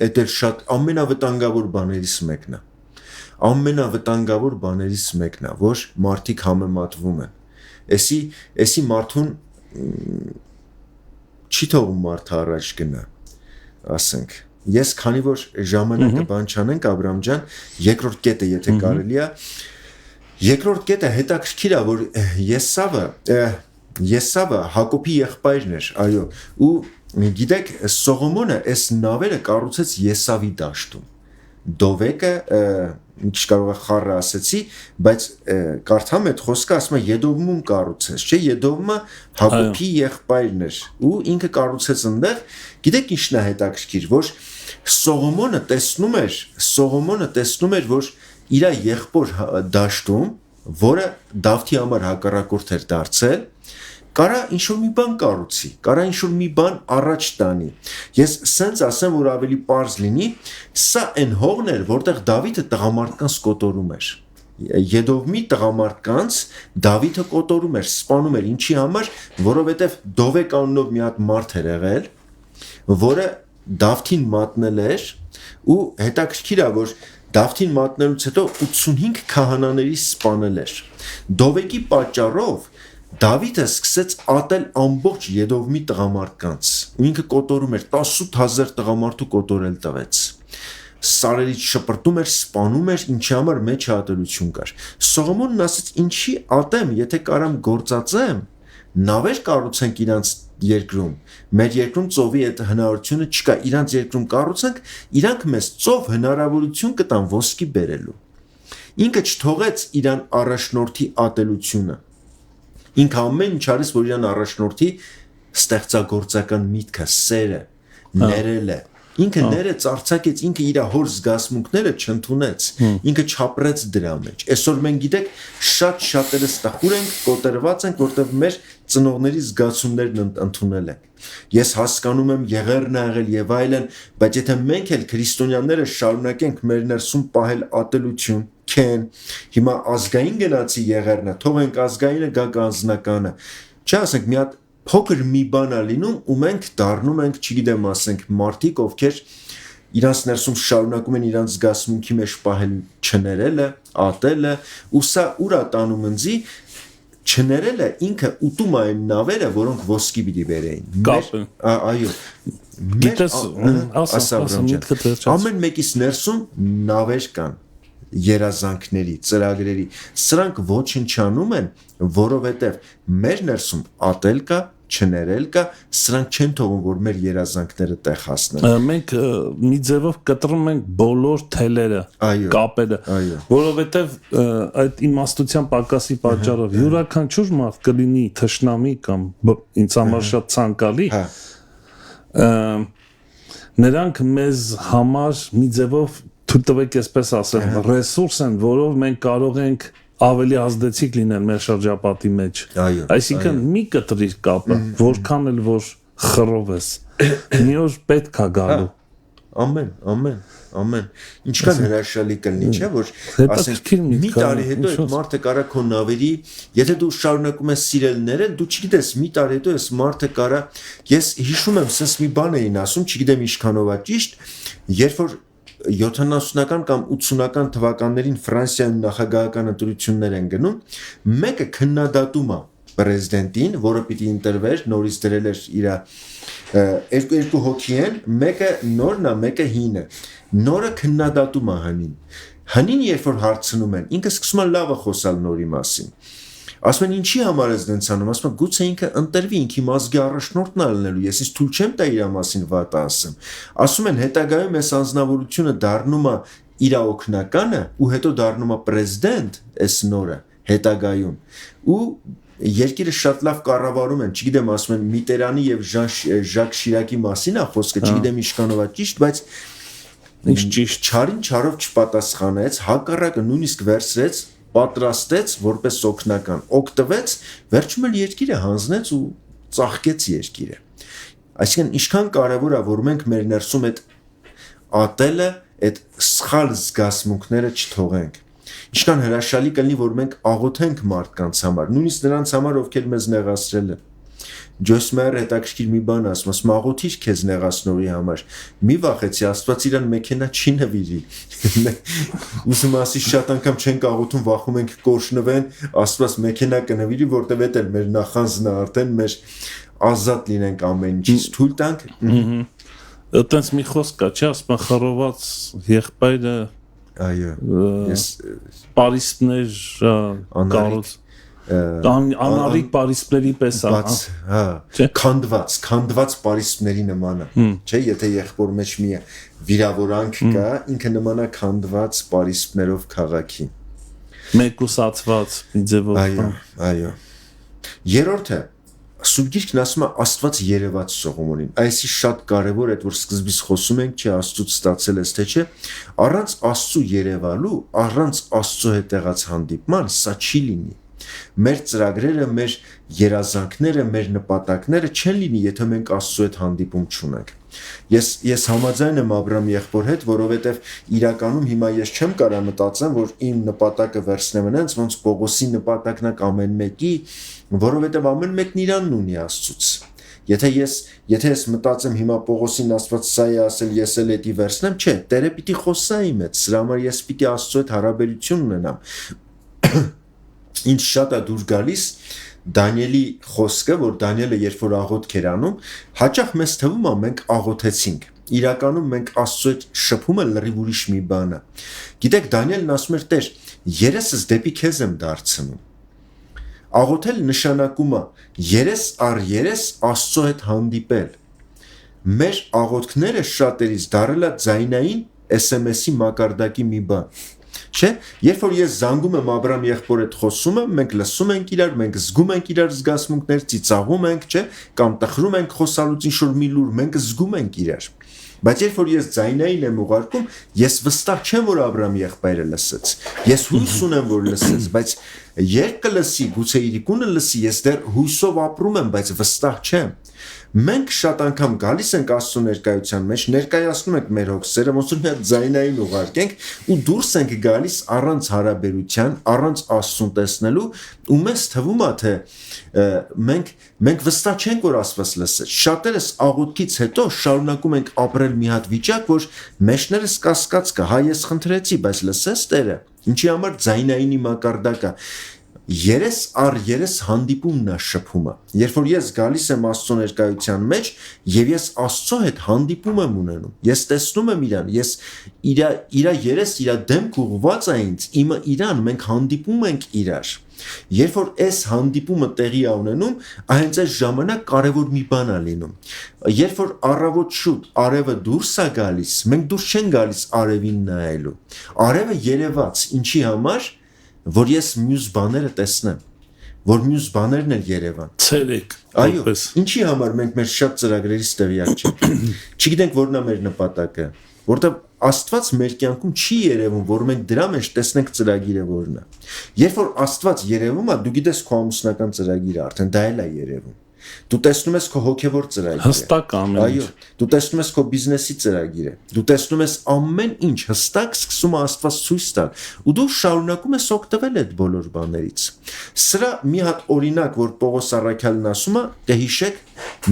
Այդ էլ շատ ամենավտանգավոր բաներից մեկն է։ Ամենավտանգավոր բաներից մեկն է, որ մարդիկ համեմատվում են։ Էսի մարդուն չի թողում մարդը առաջ գնա, ասենք, ես քանի որ ժամանակը բան չանենք Աբրամ ջան, երկրորդ կետը եթե կարելի է, երկրորդ կետը հետաքրքիր է, որ Եսավը Հակոբի եղբայրն էր, այո, ու գիտեք, Սողոմոնը այս նավերը կառուցեց Եսավի դաշտում։ Դովեկը ինչ կարող է խառը ասեցի, բայց կարդամ այդ խոսքը ասում է Եդովմում կառուցեց, չէ, Եդովմը Հակոբի եղբայրն էր ու ինքը կառուցեց այնտեղ, գիտեք ինչն է հետաքրքիր, որ Սողոմոնը տեսնում էր, որ իր եղբոր դաշտում, որը Դավթի համար հակառակորդ էր դարձել, կարա ինչ-որ մի բան կառուցի, կարա ինչ-որ մի բան առաջ տանի։ Ես սենց ասեմ, որ ավելի պարզ լինի, սա այն հողն էր, որտեղ Դավիթը տղամարդկանց կոտորում էր։ Եդովմի տղամարդկանց Դավիթը կոտորում էր, սպանում էր, ինչի համար, որովհետև Դովեկ անունով մի հատ մարդ էր եղել, որը Դավթին մատնել էր ու հետաքրքիր է, որ Դավթին մատնելուց հետո 85 քահանաների սպանել էր։ Դովեկի պատճառով Դավիթը սկսեց ատել ամբողջ Եդովմի տղամարդկանց։ Ու ինքը կոտորում էր 18000 տղամարդու կոտորել տվեց։ Սարերից շպրտում էր, սպանում էր, ինչի համար մեջ ատելություն կար։ Սողոմոնն ասաց, ինչի ատեմ, եթե կարամ գործածեմ, նավեր կառուցենք իրանց երկրում։ Մեր երկրում ծովի այդ հնարավորությունը չկա, իրանց երկրում կառուցենք, իրանք մեզ ծով հնարավորություն կտան ոսկի բերելու։ Ինքը չթողեց իրան առաջնորդի ատելությունը։ Ինքը ամեն ինչ արեց, որ իրան առաջնորդի ստեղծագործական միտքը, սերը, ներելը։ Ինքը ներեց, արձակեց, ինքը իր հոր զգացմունքները չընդունեց, ինքը չապրեց դրա մեջ։ Այսօր մենք գիտեք, շատ-շատերս տխուր ենք, կոտրված ենք, որտեղ մեր ծնողների զգացումներն ընդունել են։ Ես հասկանում եմ եղերն աղել եւ այլն, բայց եթե մենք էլ քրիստոնյաները շարունակենք մեր ներսում պահել ատելություն, քեն, հիմա ազգային գնացի եղերնը, թողենք ազգայինը գա անձնականը։ Չասենք մի հատ փոքր մի բան է լինում ու մենք դառնում ենք, չգիտեմ, ասենք մարդիկ, ովքեր իրանց ներսում շարունակում են իրանց զգացմունքի մեջ պահել չներելը, ատելը, ու սա ուր է տանում ինձի չներելը ինքը ուտում այն նավերը, որոնք ոսկի պիտի բերեին։ Այո։ Ամեն մեկից ներսում նավեր կան, երազանքների, ծրագրերի, սրանք ոչնչանում են, որովհետև մեր ներսում ատել կա, չներել կա, սրանք չեն թողում, որ մեր երազանքները տեղ հասնեն։ Մենք մի ձևով կտրում ենք բոլոր թելերը, կապերը, որովհետև այդ իմաստության պակասի պատճառով յուրաքանչյուր մարդ կլինի թշնամի կամ ինձ համար շատ ցանկալի, նրանք մեզ համար մի ձևով թույլ տվեք այսպես ասեմ, ռեսուրս են, որով մենք կարող ենք ավելի ազդեցիկ լինել մեր շրջապատի մեջ։ Այսինքն մի կտրիր կապը, որքան էլ որ խռով ես, մի օր պետք է գալու։ Ամեն։ Ինչքան հրաշալի կլինի, չէ՞, որ ասենք մի տարի հետո այդ մարդը կարա քո նավերի, եթե դու շարունակում ես սիրել ներել, դու չգիտես, մի տարի հետո այս մարդը կարա, ես հիշում եմ, սենց մի բան էին ասում, չգիտեմ ինչքանով է ճիշտ, երբ որ 70-ական կամ 80-ական թվականներին Ֆրանսիայում նախագահական ընտրություններ են գնում, մեկը քննադատում է պրեզիդենտին, որը պիտի ընտրվեր, նորից դրել էր իր երկու հոգի են, մեկը նորն է, մեկը հինը։ Նորը քննադատում է հնին։ Հնին երբ որ հարցնում են, ինքը սկսում է լավը խոսալ նորի մասին։ Ասում են ինչի համար ես դենց անում, ասում են գուցե ինքը ընտրվի, ինքի մազգի առաջնորդն է լինելու, ես ինձ թույլ չեմ տա իր մասին վատ ասեմ։ Ասում են հետագայում այս անձնավորությունը դառնում է իր օգնականը ու հետո դառնում է պրեզիդենտ, այս նորը հետագայում։ Ու երկիրը շատ լավ կառավարում են, չգիտեմ, ասում են Միտերանի եւ Ժակ Շիրակի մասին է խոսքը, չգիտեմ ինչքանով է ճիշտ, բայց ճիշտ չարին չարով չպատասխանեց, հակառակը նույնիսկ վերցրեց, պատրաստեց որպես օգնական, օգտվեց, վերջում էլ երկիրը հանձնեց ու ծաղկեց երկիրը։ Այսինքն ինչքան կարևոր է, որ մենք մեր ներսում այդ ատելը, այդ սխալ զգացմունքները չթողենք։ Ինչքան հրաշալի կլինի, որ մենք աղոթենք մարդկանց համար, նույնիսկ նրանց համար, ովքեր մեզ նեղացրել են։ Ջոյս Մայերը հետաքրքիր մի բան ասում, աղոթիր քեզ նեղացնողի համար։ Մի վախեցի, Աստված իրան մեքենա չի նվիրի։ Ուսում ասի շատ անգամ չենք աղոթում, վախում ենք կորշնվեն, Աստված մեքենա կնվիրի, որտեղ էդ էլ մեր նախանձն է արդեն, մեր ազատ լինենք ամեն ինչից, թույլ տանք։ այտենց մի խոսք կա, չէ, ասում խռոված եղբայրը այո ես Պարիսպներ կառոց անարիկ Պարիսպների պես բաց քանդված Պարիսպների նման է չէ եթե եղբոր մեջ մի վիրավորանք կա ինքը նման է քանդված Պարիսպներով քաղաքի մեկուսացված ձևով այո երրորդը Սուրբ Գիրքն ասում է Աստված երևաց Սողոմոնին այսի շատ կարևոր է որ սկզբից խոսում ենք չէ Աստծուց ստացել ես թե չէ առանց Աստծու երևալու առանց Աստծո հետ եղած հանդիպման սա չի լինի մեր ծրագրերը մեր երազանքները մեր նպատակները չեն լինի եթե մենք Աստծո հետ հանդիպում չունենք ես համաձայն եմ Աբրահամ եղբոր հետ որովհետև իրականում հիմա ես չեմ կարա մտածեմ որ իմ նպատակը վերցնեմ այնց ոնց Պողոսի նպատակն է ամեն մեկի որովհետև ամեն մեկն իրանն ունի Աստծուց եթե ես մտածեմ հիմա Պողոսին Աստված սա է ասել ես էլ էդի վերցնեմ չէ Տերը պիտի խոսա իմ հետ սրա համար ես պիտի Աստծո հետ հարաբերություն ունենամ ինձ շատ է դուր գալիս Դանիելի խոսքը, որ Դանիելը երբ որ աղոթք էր անում, հաճախ մեզ թվում է մենք աղոթեցինք։ Իրականում մենք Աստծո հետ շփումը լրիվ ուրիշ մի բան է։ Գիտեք, Դանիելն ասում էր. «Տեր, երեսս դեպի քեզ եմ դարձնում»։ Աղոթել նշանակում է երես առ երես Աստծո հետ հանդիպել։ Մեր աղոթքները շատերից դարել է ձայնային SMS-ի մակարդակի մի բան։ Չէ, երբ որ ես զանգում եմ Աբրահամ եղբոր հետ խոսում եմ, մենք լսում ենք իրար, մենք զգում ենք իրար զգացմունքներ, ծիծաղում ենք, չէ, կամ տխրում ենք խոսալուց ինչ-որ մի լուր, մենք զգում ենք իրար։ Բայց երբ որ ես ձայնային եմ ուղարկում, ես վստահ չեմ, որ Աբրահամ եղբայրը լսեց։ Ես հույս ունեմ, որ լսեց, բայց երբ կլսի, գուցե իր կունը լսի, ես դեռ հույսով ապրում եմ, բայց վստահ չեմ։ Մենք շատ անգամ գալիս ենք Աստծո ներկայության մեջ, ներկայացնում ենք մեր հոգսերը, ոնց որ մի հատ ձայնային ուղարկենք ու դուրս ենք գալիս առանց հարաբերության, առանց Աստծուն տեսնելու, ու մեզ թվում է թե մենք վստահ չենք որ Աստված լսեց։ Շատերս աղոթքից հետո շարունակում ենք ապրել մի հատ վիճակ, որ մեջներս կասկած կա, հա ես խնդրեցի, բայց լսեց Տերը։ Ինչի համար ձայնայինի մակարդակը երես առ երես հանդիպումն է շփումը երբ որ ես գալիս եմ Աստծո ներկայության մեջ եւ ես Աստծո հետ հանդիպում եմ ունենում ես տեսնում եմ իրան ես իր երես իր դեմք ուղված է ինձ իմը իրան մենք հանդիպում ենք իրար երբ որ այս հանդիպումը տեղի է ունենում հենց այս ժամանակ կարևոր մի բան է լինում երբ որ առավոտ շուտ արևը դուրս է գալիս մենք դուրս չենք գալիս արևին նայելու արևը երևաց ինչի համար որ ես մյուս բաները տեսնեմ, որ մյուս բաներն էլ Երևան։ Ցերեկ։ Այո, ինչի համար մենք մեր շատ ծրագրերից տեղյակ չենք։ Չգիտենք որն է մեր նպատակը, որտեղ Աստված մեր կյանքում չի երևում, որ մենք դրա մեջ տեսնենք ծրագիրը որն է։ Երբ որ Աստված երևում է, դու գիտես քո ամուսնական ծրագիրը արդեն դա էլ է երևում։ Դու տեսնում ես քո հոգևոր ծրագիրը։ Հստակ ամեն ինչ։ Այո, դու տեսնում ես քո բիզնեսի ծրագիրը։ Դու տեսնում ես ամեն ինչ հստակ սկսում է Աստված ցույց տալ, ու դու շարունակում ես օգտվել այդ բոլոր բաներից։ Սրա մի հատ օրինակ, որ Պողոս Առաքյալն ասում է, կհիշեք,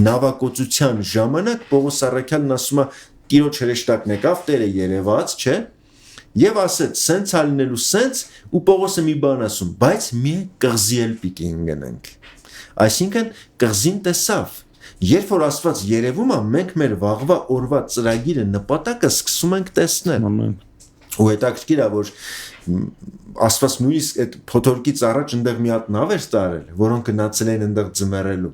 նավակոծության ժամանակ Պողոս Առաքյալն ասում է, Տիրոջ հրեշտակն եկավ, Տերը երևաց, չէ՞։ Եվ ասեց, սենց ալնելու սենց, ու Պողոսը մի բան ասում, բայց մի կղզի էլ պիտի ընկնենք։ Այսինքն կղզին տեսավ երբ որ Աստված երևում է մենք մեր վաղվա օրվա ծրագիրը նպատակը սկսում ենք տեսնել ու հետաքրքիր է որ Աստված նույնիսկ այդ փոթորկից առաջ այնտեղ մի հատ նավ էր տարել որոնք գնացել են այնտեղ ձմեռելու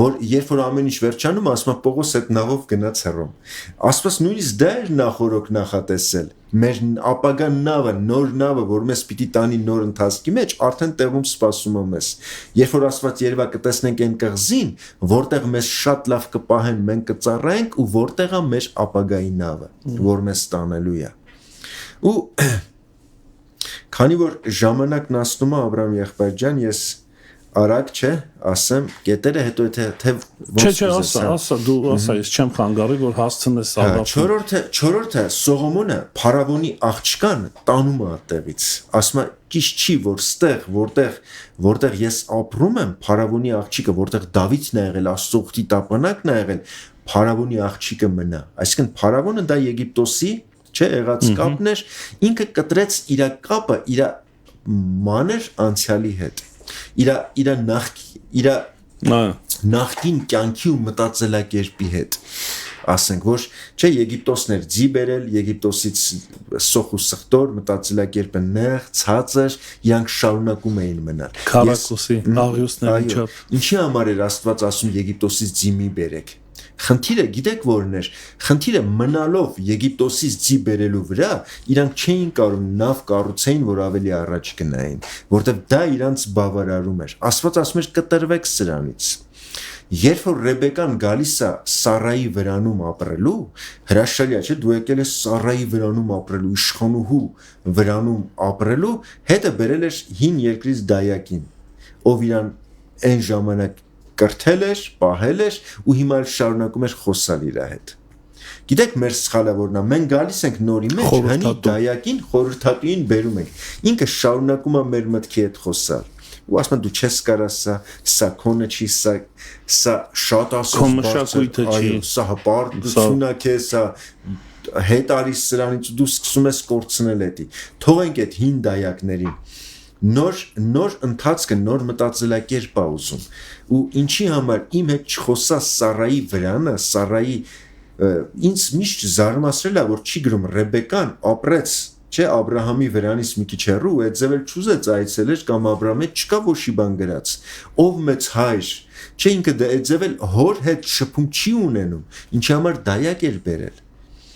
որ երբ որ ամեն ինչ վերջանում ասում է Պողոս այդ նավով գնաց հեռում Աստված նույնիսկ դա էր նախորոք նախատեսել մեր ապագա նավը նոր նավը որ մեզ պիտի տանի նոր ընթացքի մեջ արդեն տեղում սպասում է մեզ երբ որ Աստված երևա կտեսնենք այն կղզին որտեղ մեզ շատ լավ կպահեն մենք կծառայենք ու որտեղ է մեր ապագայի նավը որ մեզ տանելու է ու Քանի որ ժամանակն ասնում է Աբրահամ եղբայր ջան, ես արագ չէ, ասեմ, կետերը հետո թե ոնց ասա, դու ասա, ես չեմ խանգարի, որ հասցնես Աբրահամ։ Չորրորդը Սողոմոնը Փարավոնի աղջկան տանում է այդտեղից։ Ասում է, ճիշտ չի, որ ստեղ, որտեղ ես ապրում եմ, Փարավոնի աղջիկը, որտեղ Դավիթն է եղել, Աստծո ուխտի տապանակն է եղել, Փարավոնի աղջիկը մնա։ Այսինքն Փարավոնը դա Եգիպտոսի Չէ, եղած կապն էր, ինքը կտրեց իր կապը իր մանր անցյալի հետ, իր նախկին կյանքի ու մտածելակերպի հետ։ ասենք որ չէ Եգիպտոսն էր ձի բերել Եգիպտոսից սոխ ու սխտոր մտածելակերպը նեղ ցածր իրանք շարունակում էին մնալ Քարակոսի աղյուսների չափ ինչի համար էր Աստված ասում Եգիպտոսից ձի մի բերեք Խնդիրը գիտեք որն էր խնդիրը մնալով Եգիպտոսից ձի բերելու վրա իրանք չէին կարող նավ կառուցեին որ ավելի առաջ գնային որտեղ դա իրանց բավարարում էր Աստված ասում էր կտրվեք սրանից Երբ որ Ռեբեկան գալիս է Սարայի վրանում ապրելու հրաշալի է չէ դու եկել ես Սարայի վրանում ապրելու իշխանուհու վրանում ապրելու հետը բերել էր հին երկրից դայակին ով իրան այն ժամանակ կրթել էր, պահել էր ու հիմա շարունակում էր խոսալ իր հետ։ Գիտեք մեր սխալը որն է, մենք գալիս ենք նորի մեջ, հանի դայակին խորհրդատուին բերում ենք։ Ինքը շարունակում է մեր մտքի հետ խոսալ։ Ու ասում դու չես կարա սա քոնը չի, սա շատ ասես մշակույթը չի, սա հպարտությունն է քեզ, սա հետ արի սրանից դու սկսում ես կորցնել էդի։ Թողենք այդ հին դայակներին նոր ընթացքը նոր մտածելակերպ է ուզում ու ինչի համար իմ հետ չխոսա Սարայի վրանը Սարայի ինձ միշտ զարմացրել է որ չի գրում Ռեբեկան ապրեց չէ Աբրահամի վրանից մի քիչ հեռու այդ ձևել չուզեց այցելեր կամ Աբրահամի հետ չկա ոչի բան գրած ով մեծ հայր չէ ինքը դա այդ ձևել հոր հետ շփում չի ունենում ինչի համար դայակ էր բերել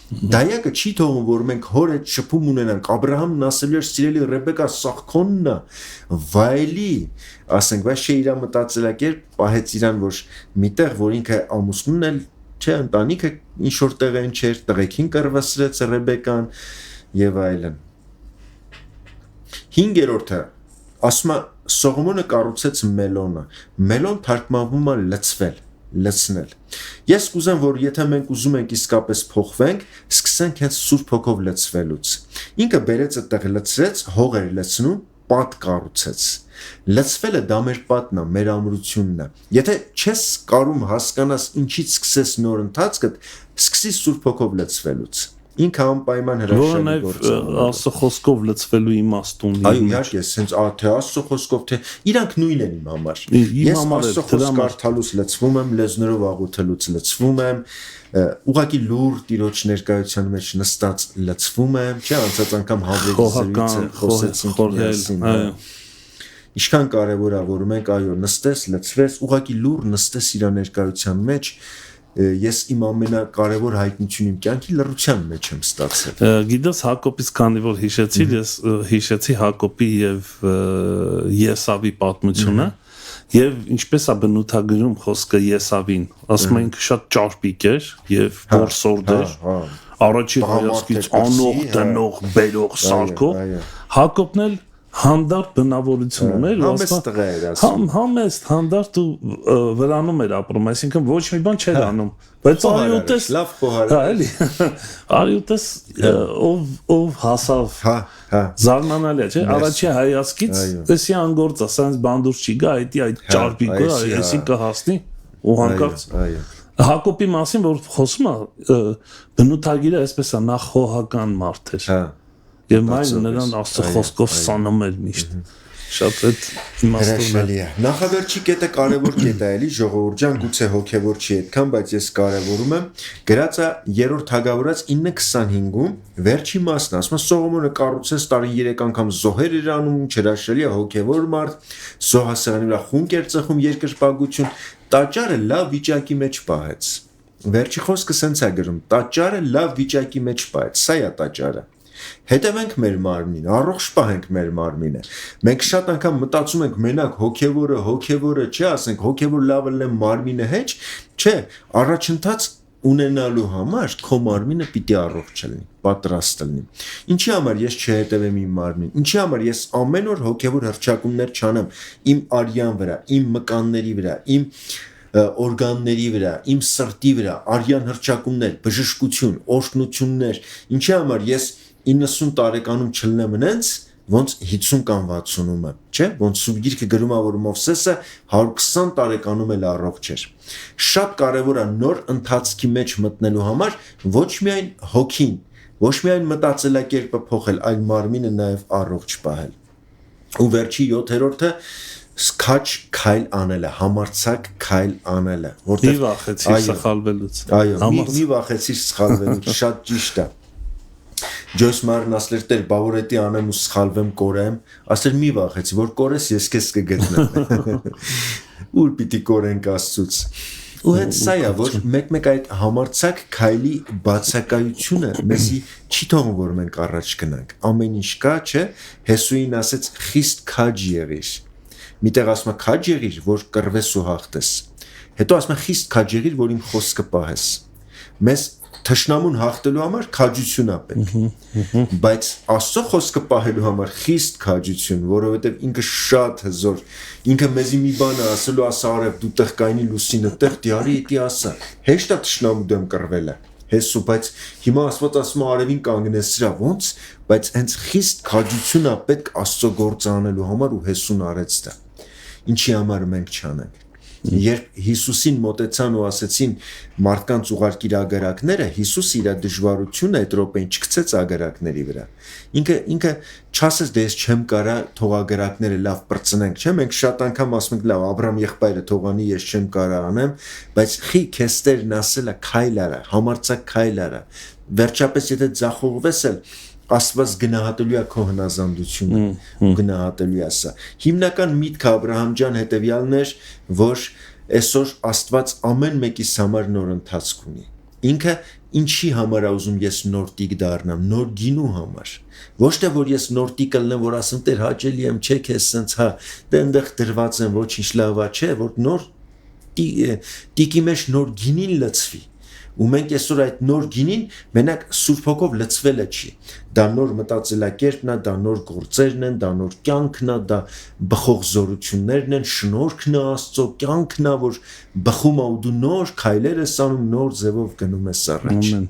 Դայակը չի թողում որ մենք հոր հետ շփում ունենանք Աբրահամն ասել էր սիրելի Ռեբեկա սախքոնն է վայելի ասենք բայց չէ իր մտածելակերպ պահեց իրան որ միտեղ որ ինքը ամուսնուն էլ չէ ընտանիքը ինչ որ տեղեն չէր տղեկին կռվասրեց Ռեբեկան եւ այլն 5-րդը ասում է Սողոմոնը կառուցեց մելոն թարգմանվում է լցնել Ես կուզեմ որ եթե մենք ուզում ենք իսկապես փոխվենք սկսենք հենց Սուրբ Հոգով լցվելուց ինքը բերեց այդտեղ լցրեց հող էր լցնում պատ կառուցեց լցվելը դա մեր պատն է մեր ամրությունն է եթե չես կարում հասկանաս ինչից սկսես նոր ընթացքը սկսի Սուրբ Հոգով լցվելուց Ինքը անպայման հրաշալի գործ է Աստծո խոսքով լցվելու իմաստուն Այո իհարկե սենց թե Աստծո խոսքով թե իրանք նույնն են իմ համար Ես Աստծո խոսք կարդալուց լցվում եմ լեզներով աղոթելուց լցվում եմ ուղղակի լուր տիրոջ ներկայության մեջ նստած լցվում եմ չէ անցած անգամ հավերժից խոսեցինք Ինչքան կարևոր է որ մենք այո նստես լցվես ուղղակի լուր նստես իր ներկայության մեջ Ես իմ ամենակարևոր հայտնությունը իմ կյանքի լռության մեջ եմ ստացել։ Գիտես Հակոբից քանի որ հիշեցի, ես հիշեցի Հակոբի եւ Եսավի պատմությունը եւ ինչպես է բնութագրում խոսքը Եսավին, ասում են շատ ճարպիկ էր եւ որսորդ էր։ Առաջի հայացքից անող, տնող, բերող, սարքող Հակոբն էլ հանդարտ բնավորություն ուներ համեստ հանդարտ ու վրանում էր ապրում այսինքն ոչ մի բան չէր անում բայց արյուտես լավ փոխարեն էլի արյուտես ով հասավ զարմանալի է չէ առաջի հայացքից էսի անգործ է սենց բանդուր չի գա այդ ճարպիկը էսի կհասնի ու հանկարծ Հակոբի մասին որ խոսում է բնութագիրը այսպես է նախ խոհական մարդ էր Եվ մայրը նրան Աստծո խոսքով սանում էր միշտ Շատ այդ իմաստուն է Նախավերջի կետը կարևոր կետ է էլի ժողովուրդ ջան գուցե հոգևոր չի այդքան բայց ես կարևորում եմ գրած է 3-րդ Հագավուրաց 9:25-ում վերջի մասն ասում է Սողոմոնը կառուցեց տարին 3 անգամ զոհեր էր անում հրաշալի է հոգևոր մարդ զոհասեղանի վրա խունկ էր ծխում երկրպագություն տաճարը լավ վիճակի մեջ պահեց Վերջի խոսքը սենց է գրում տաճարը լավ վիճակի մեջ պահեց սա է տաճարը Հետևենք մեր մարմնին, առողջ պահենք մեր մարմինը։ Մենք շատ անգամ մտածում ենք մենակ հոգևորը, չէ, ասենք հոգևոր լավը լեմ մարմինը հեչ, չէ, առաջընթաց ունենալու համար քո մարմինը պիտի առողջ լինի, պատրաստ լինի։ Ինչի համար ես չհետևեմ իմ մարմնին։ Ինչի համար ես ամեն օր հոգևոր հռչակումներ չանեմ իմ արյան վրա, իմ մկանների վրա, իմ օրգանների վրա, իմ սրտի վրա, արյան հռչակումներ, բժշկություն, օրհնություններ։ Ինչի համար ես 90 տարեկանում չլնեմ նենց, ոնց 50 կամ 60-ում եմ, չէ՞, ոնց Սուրբ Գիրքը գրում է, որ Մովսեսը 120 տարեկանում էլ առողջ էր։ Շատ կարևոր է նոր ընթացքի մեջ մտնելու համար ոչ միայն հոգին, ոչ միայն մտածելակերպը փոխել, այլ մարմինը նաև առողջ պահել։ Ու վերջի 7-րդը Սկաչ քայլ անելը, համարցակ քայլ անելը, Մի վախեցիր սխալվելուց։ Այո, մի վախեցիր սխալվելուց, շատ ճիշտ է։ Ջոյս Մարն ասել էր բավոր էտի անեմ ու սխալվեմ կորեմ, ասել մի վախեցի, որ կորես ես քեզ կգտնեմ։ Ուր պիտի կորենք Աստծուց։ Ու հետ սա է, որ մեկ-մեկ այդ համարցակ քայլի բացակայությունը մեզի չի թողում, որ մենք առաջ գնանք։ Ամեն ինչ կա, չէ՞։ Հեսուին ասեց խիստ քաջ եղիր։ Միտեղ ասում է քաջ եղիր, որ կռվես ու հաղթես։ Հետո ասում է խիստ քաջ եղիր, որ իմ խոսքը պահես։ Մեզ թշնամուն հաղթելու համար քաջություն է պետք։ Բայց Աստծո խոսքը պահելու համար խիստ քաջություն, որովհետև ինքը շատ հզոր, ինքը մեզի մի բան է ասելու, ասա արև դու տեղ կայնի լուսինը տեղ դիարի էտի ասա։ Հեշտ է թշնամու դեմ կռվելը։ Հեսու, բայց հիմա Աստված ասում է արևին կանգնեցրա, ոնց, բայց հենց խիստ քաջություն է պետք Աստծո գործը անելու համար ու Հեսուն արեց դա։ Ինչի համար մենք չանենք։ Երբ Հիսուսին մոտեցան ու ասեցին մարդկանց ուղարկիր ագարակները, Հիսուս իր դժվարությունը այդ րոպեին չգցեց ագարակների վրա։ Ինքը չասեց դե ես չեմ կարա թող ագարակները լավ բրծնենք, չէ՞, մենք շատ անգամ ասում ենք լավ Աբրահամ եղբայրը թողանի ես չեմ կարա անեմ, բայց խի քեզ Տերն ասել է քայլ արա, համարցակ քայլ արա։ Վերջապես եթե ձախողվես էլ Աստված գնահատելու է քո հնազանդությունը, գնահատելու է սա։ Հիմնական միտքը Աբրահամ ջան հետևյալն էր, որ այսօր Աստված ամեն մեկիս համար նոր ընթացք ունի։ Ինքը ինչի համար է ուզում ես նոր տիկ դառնամ, նոր գինու համար։ Ոչ թե որ ես նոր տիկ կլնեմ, որ ասեմ Տեր հաճելի եմ, չէ՞ քեզ սենց հա, դե այնտեղ դրված եմ, ոչինչ լավ է, չէ, որ նոր տիկի մեջ նոր գինին լցվի։ Ու մենք այսօր այդ նոր գինին մենակ Սուրբ Հոգով լցվելը չի։ Դա նոր մտածելակերպն է, դա նոր գործերն են, դա նոր կյանքն է, դա բխող զորություններն են, շնորհքն է Աստծո, կյանքն է, որ բխում է ու դու նոր քայլեր ես անում, նոր ձևով գնում ես առաջ։ Ամեն։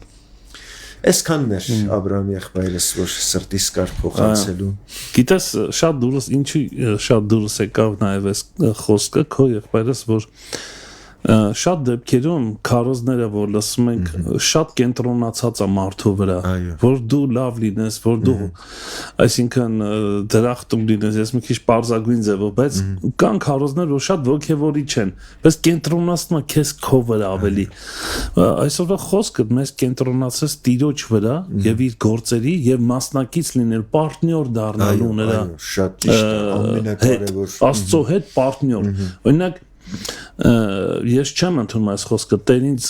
Այսքանն էր Աբրահամի եղբայրս, որ սրտիս կար փոխանցելու։ Գիտես, շատ դուրս, ինչի շատ դուրս եկավ նաև այս խոսքը քո եղբայրս, որ շատ դեպքերում քարոզները որ լսում ենք շատ կենտրոնացած է մարդու վրա, որ դու լավ լինես, որ դու այսինքն դրախտում լինես, ես մի քիչ պարզագույն ձևով, բայց կան քարոզներ, որ շատ ոգևորիչ են, բայց կենտրոնացնում է քեզ քո վրա ավելի։ Այսօրվա խոսքը մեզ կենտրոնացած Տիրոջ վրա եւ իր գործերի եւ մասնակից լինել, պարտնյոր դառնալու նրա շատ ճիշտ է, ամենակարևոր Աստծո հետ պարտնյոր։ Օրինակ ես չեմ ընդունում այս խոսքը Տեր ինձ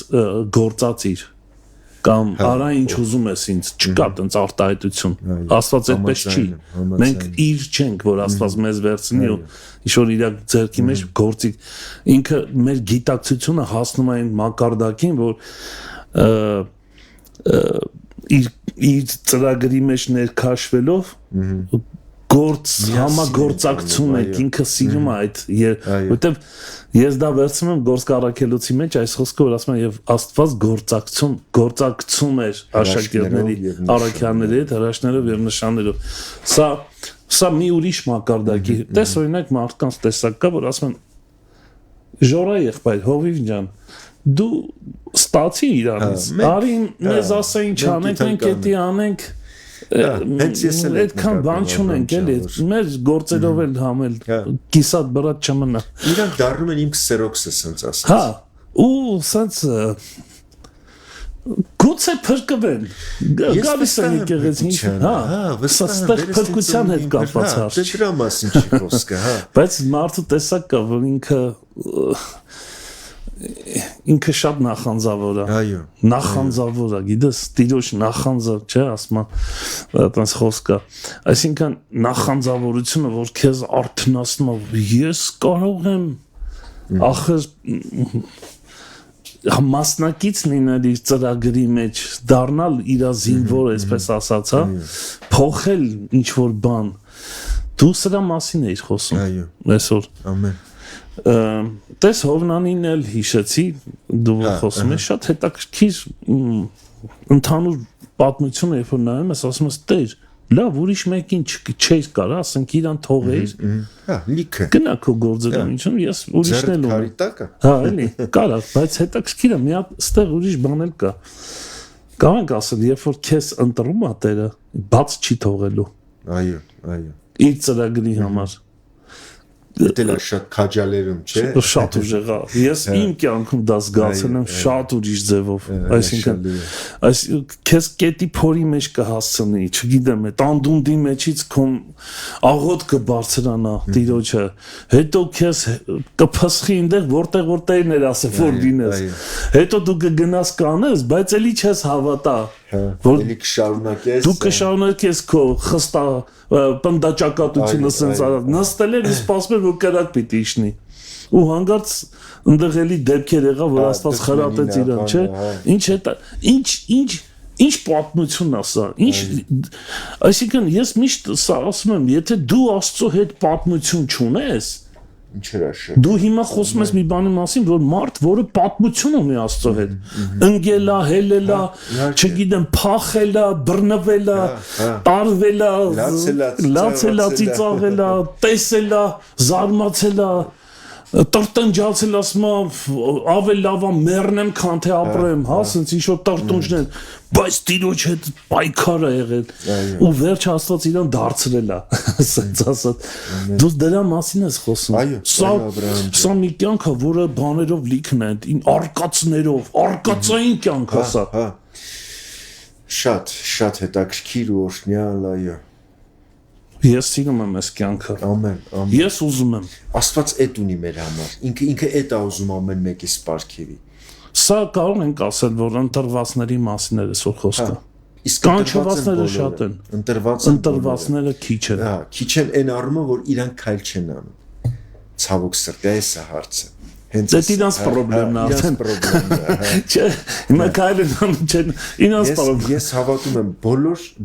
գործածիր կամ արա ինչ ուզում ես ինձ, չկա տենց արտահայտություն, Աստված այդպես չի, մենք իր չենք, որ Աստված մեզ վերցնի ու ինչ-որ իր ձեռքի մեջ գործի, ինքը մեր գիտակցությունը հասնում է այն մակարդակին, որ իր ծրագրի մեջ ներքաշվելով համագործակցում եք, ինքը սիրում է այդ, որտեվ ես դա վերցնում եմ գործկառաքելոցի մեջ այս խոսքը, որ ասում եմ եւ Աստված գործակցում էր աշակերտների, առաքյանների հետ, հրաշքներով եւ նշաններով։ Սա մի ուրիշ մակարդակի։ Տես օրինակ մարդկանց տեսակ կա, որ ասում են Ժորա եղբայր, Հովիվ ջան, դու ստացի իրանից, արի մեզ ասա ինչ անենք, մենք էդի անենք հենց ես էլ այդքան բան չունենք էլի մեր գործերով էլ համել կիսատ բրատ չմնա իրանք դառնում են իմ քսերոքսը սենց ասած հա ու սենց գուցե փրկվեն գալիս են եկեղեցին հա վստահ փրկության հետ կապված հարց չէ դրա մասին չի խոսքը հա բայց մարդու տեսակ կա որ ինքը շատ նախանձավոր է այո նախանձավոր է գիտես Տիրոջ նախանձը չէ ասում այդպես խոսքը այսինքն նախանձավորությունը որ քեզ արթնացնում է ես կարող եմ ախր մասնակից լինել իր ծրագրի մեջ դառնալ իր զինվոր այսպես ասած հա փոխել ինչ որ բան դու սրա մասին ես խոսում այո այսօր ամեն Տես Հովնանին էլ հիշեցի դու խոսում ես շատ հետաքրքիր ընդհանուր պատմությունը երբ որ նայում ես ասում ես Տեր լավ ուրիշ մեկին չէր կարա ասենք իրան թողեիր հա լիքը գնա քո գործերում ես ուրիշն էլ ունեմ հա էլի կարա բայց հետաքրքիր է մի հատ ստեղ ուրիշ բան էլ կա կարող ենք ասել երբ որ քեզ ընտրում է Տերը բաց չի թողելու այո իր ծրագրի համար Դե լա շատ քաջալերում, չէ։ Շատ ուժեղ է։ Ես իմ կյանքում դա զգացել եմ շատ ուրիշ ձևով։ Այսինքն այս քեզ կետի փորի մեջ կհասցնի, չգիտեմ, այդ անդունդի մեջից քո աղոտ կբարձրանա Տիրոջը։ Հետո քեզ կփսխի այնտեղ որտեղ ներասել որ լինես։ Հետո դու կգնաս կանես, բայց էլի չես հավատա։ Որ էլի կշարունակես։ Դու կշարունակես քո խստա պնդաճակատությունը sense արած նստել էր ու սպասում էր որ կրակ պիտի իջնի ու հանգարց ընդեղ էլի դեպքեր եղավ որ Աստված խրատեց իրան չէ ինչ պատմություն է սա ինչ այսինքն ես միշտ սա ասում եմ եթե դու Աստծո հետ պատմություն չունես Դու հիմա խոսում ես մի բանի մասին, որ մարդ, որը պատմություն ունի Աստծո հետ, ընկելա, հելելա, չգիտեմ, փախելա, բռնվելա, տարվելա, լացելա, ծիծաղելա, տեսելա, զարմացելա, տրտնջացել ասում ավել լավ է մեռնեմ, քան թե ապրեմ, հա, ասենց ինչ-որ տրտունջներ, բայց Տիրոջ հետ պայքար է եղել ու վերջ Աստված իրան դարձրել է, ասենց ասած, դու դրա մասին ես խոսում, սա մի կյանք է, որը բաներով լիքն է, արկածներով, արկածային կյանք է սա, շատ հետաքրքիր ու օրհնյալ, այո Ես սիրում եմ այս կյանքը։ Ամեն։ Ես ուզում եմ։ Աստված էդ ունի մեր համար։ Ինքը էդ է ուզում ամեն մեկից պարգևի։ Սա կարող ենք ասել, որ ընտրվածների մասին է այսօր խոսքը։ Իսկ կանչվածները շատ են։ Ընտրվածները քիչ են։ Հա, քիչ են այն առումով, որ իրանք քայլ չեն անում։ Ցավոք սրտի, այս է հարցը։ Դա իրանց խնդիրն է արդեն։ Չէ, հիմա քայլեն չեն իրանց խնդիրը։ Ես հավատում եմ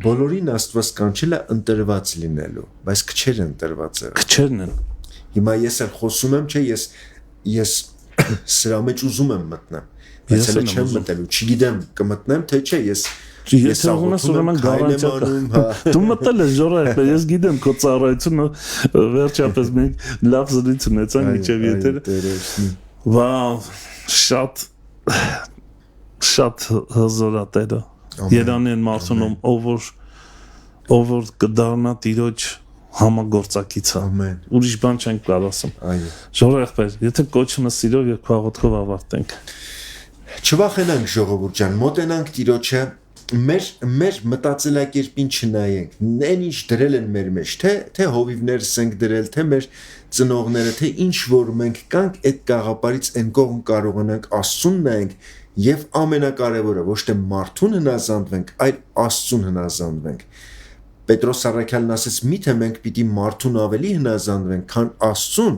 բոլորին Աստված կանչել է ընտրված լինելու, բայց քչեր են ընտրված եղել։ Քչերն են։ Հիմա ես էլ խոսում եմ, չէ, ես սրա մեջ ուզում եմ մտնեմ, բայց հենց չեմ մտելու, չգիտեմ կմտնեմ թե չէ, Ես ուզում եմ ուրեմն գարանտիա։ Դու մտել ես Ժորայր, ես գիտեմ քո ծառայությունը վերջապես մենք լավ զրույց ունեցանք միջև եթերը։ Վաու, շատ հզոր է Տերը։ Երանի են մարդուն ով որ կդառնա Տիրոջ համագործակիցը։ Ամեն։ Ուրիշ բան չենք կարող ասում։ Այո։ Ժորայր, եթե կոչումը սիրով եւ քաղոթքով ավարտենք։ Չվախենանք ժողովուրդ ջան, մոտենանք Տիրոջը մեր մտածելակերպին չնայենք, այն ինչ դրել են մեր մեջ, թե հովիվներս ենք դրել, թե մեր ծնողները, թե ինչ որ մենք կանք այդ գաղափարից այն կողմ կարողանանք Աստծուն նայենք եւ ամենակարևորը ոչ թե մարդուն հնազանդվենք, այլ Աստծուն հնազանդվենք։ Պետրոս Առաքյալն ասեց՝ միթե մենք պիտի մարդուն ավելի հնազանդվենք, քան Աստծուն,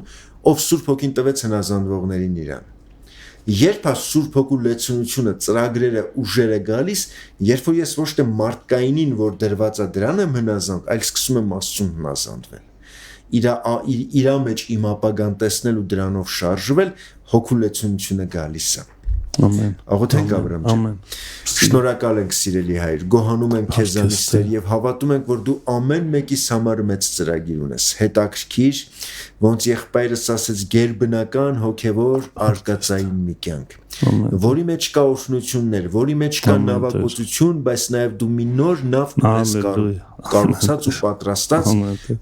ով Սուրբ Հոգին տվեց հնազանդվողներին իրան։ Երբ է Սուրբ Հոգու լեցունությունը, ծրագրերը, ուժերը գալիս, երբ որ ես ոչ թե մարդկայինին, որ դրված է դրան եմ հնազանդ, այլ սկսում եմ Աստծուն հնազանդվել։ Իրա մեջ իմ ապագան տեսնել ու դրանով շարժվել, հոգու լեցունությունը գալիս է։ Ամեն։ Աղոթենք Աբրահամ ջան։ Ամեն։ Շնորհակալ ենք սիրելի Հայր, գոհանում ենք քեզանից Տեր եւ հավատում ենք, որ դու ամեն մեկիս համար մեծ ծրագիր ունես, հետաքրքիր, ոնց եղբայրս ասեց գերբնական հոգեվոր արկածային մի կյանք, որի մեջ կա օրհնություններ, որի մեջ կա նավակոծություն, բայց նաեւ դու մի նոր նավ ունես կառուցած ու պատրաստած,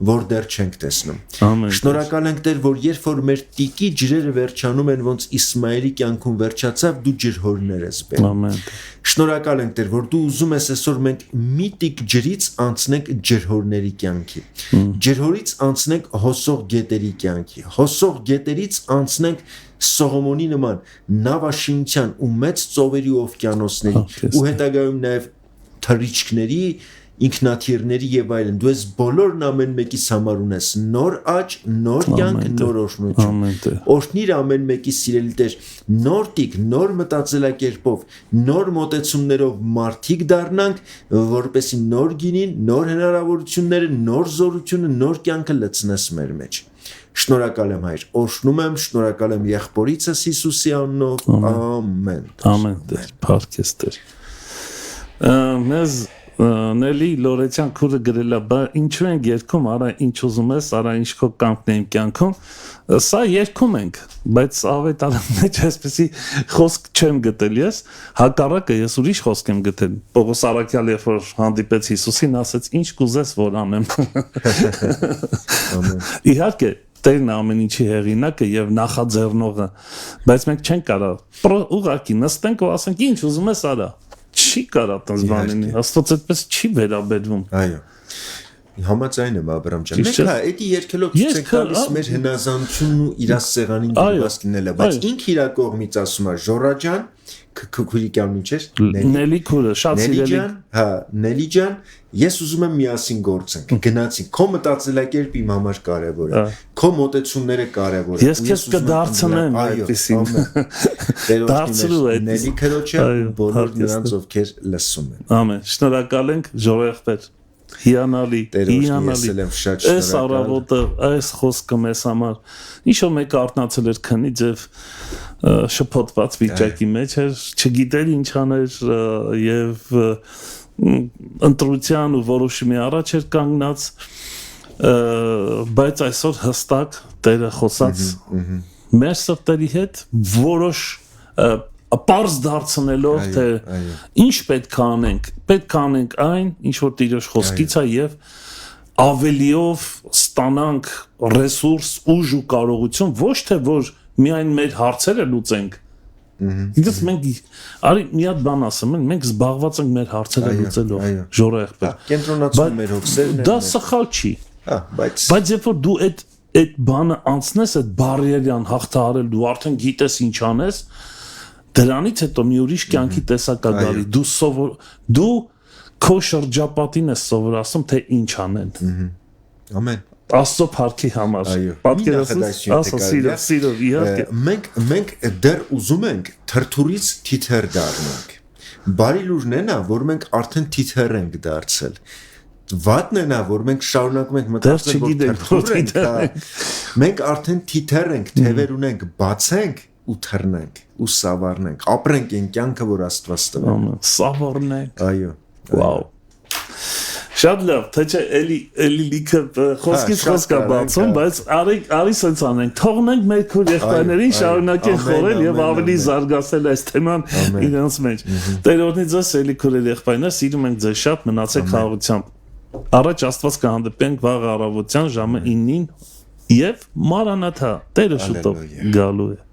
որ դեռ չենք տեսնում։ Շնորհակալ ենք Տեր, որ երբ որ մեր տիկի ջրերը վերջանում են, ոնց Իսմայելի կյանքում վերջացավ, դու ջրհորներ ես բերում։ Շնորհակալ ենք Տեր, որ դու ուզում ես այսօր մենք մի տիկ ջրից անցնենք ջրհորների կյանքի։ Ջրհորից անցնենք հոսող գետերի կյանքի։ Հոսող գետերից անցնենք Սողոմոնի նման նավաշինության ու մեծ ծովերի ու օվկիանոսների ու հետագայում նաև թռիչքների, ինքնաթիռների եւ այլն։ Դու ես բոլորն ամեն մեկիս համար ունես նոր աճ, նոր կյանք, նոր օրհնություն։ Օրհնիր ամեն մեկի սիրելի Տեր, նոր տիկ, նոր մտածելակերպով, նոր մոտեցումներով մարդիկ դառնանք, որպեսզի նոր գինին, նոր հնարավորությունները, նոր զորությունը, նոր կյանքը լցնես մեր մեջ։ Շնորհակալ եմ Հայր, օրհնում եմ, շնորհակալ եմ եղբորիցս Հիսուսի անունով, ամեն։ Ամեն Տեր, փառքես Տեր։ Մեզ Նելի Լորեցյան քուրը գրել է, բա ինչու ենք երգում, արա ինչ ուզում ես, արա ինչ քո կյանքն է իմ կյանքում, սա երգում ենք, բայց ավետարան մեջ այսպեսի խոսք չեմ գտել ես, հակառակը ես ուրիշ խոսք եմ գտել, Պողոս Առաքյալը երբ որ հանդիպեց Հիսուսին, ասեց ինչ կուզես որ անեմ։ Իհարկե Տերն ամեն ինչի հեղինակը եւ նախաձեռնողը, բայց մենք չենք կարող ուղղակի նստենք ու ասենք ինչ ուզում ես արա։ Չի կարա տես բանին։ Աստված այդպես չի վերաբերվում։ Այո։ Համաձայն եմ Աբրամ ջան։ Մենք հա էդի երկելով ցույց ենք տալիս մեր հնազանդությունն ու իր սեղանին դրված լինելը, բայց ինքը իր կողմից ասում է Ժորա ջան, քուրիկյան ինչեր, Նելի քուրը, շատ սիրելի։ Հա, Նելի ջան, ես ուզում եմ միասին գործենք։ Գնացինք։ Քո մտածելակերպը իմ համար կարևոր է։ Քո մոտեցումները կարևոր են։ Ես քեզ կդարձնեմ այդպեսին։ Դարձրու այդ Նելի քրոջը բոլոր նրանց ովքեր լսում են։ Ամեն։ Շնորհակալ ենք Ժորեղբեր։ Հիանալի, այս առավոտը, այս խոսքը մեզ համար ինչ-որ մեկը արթնացել էր քնից եւ շփոթված վիճակի մեջ էր, չգիտեր ինչ աներ եւ ընտրության ու որոշումի առաջ էր կանգնած, բայց այսօր հստակ Տերը խոսած մեր սրտերի հետ որոշ պարզ դարձնելով թե ինչ պետք է անենք այն ինչ որ Տիրոջ խոսքից է եւ ավելիով ստանանք ռեսուրս, ուժ ու կարողություն ոչ թե որ միայն մեր հարցերը լուծենք Իսկ մենք արի մի հատ բան ասեմ, մենք զբաղված ենք մեր հարցերը լուծելով, Ժորեղբեր։ Կենտրոնացում մեր հոգսերն են։ Դա սխալ չի։ Բայց երբ որ դու այդ բանը անցնես, այդ բարիերան հաղթահարել, դու արդեն գիտես ինչ անես, դրանից հետո մի ուրիշ կյանքի տեսակ է գալի։ Դու քո շրջապատին ես սովորացնում, թե ինչ անեն։ Ամեն։ Աստծո փառքի համար։ Սիրո, իհարկե։ Մենք դեռ ուզում ենք թրթուրից թիթեռ դառնանք։ Բարի լուրն է նա, որ մենք արդեն թիթեռ ենք դարձել։ Վատն է նա, որ մենք շարունակում ենք մտածել, որ թրթուր ենք։ Մենք արդեն թիթեռ ենք, թևեր ունենք, բացենք ու թռնենք ու սավառնենք, ապրենք այն կյանքը, որ Աստված տվել։ Սավառնենք։ Այո։ Վաու։ Շատ լավ, թե չէ էլի լիքը խոսքից խոսք է բացում, բայց արի սենց անենք, թողնենք մեր քուր եղբայրներին շարունակեն խորել եւ ավելի զարգացնել այս թեման իրենց մեջ։ Տեր օրհնի ձեզ էլի քուրեր եղբայրներ, սիրում ենք ձեզ շատ, մնացեք խաղաղությամբ։ Առաջ Աստված կհանդիպենք վաղ առավոտյան ժամը 9-ին եւ Մարանաթա, Տերը շուտով գալու է։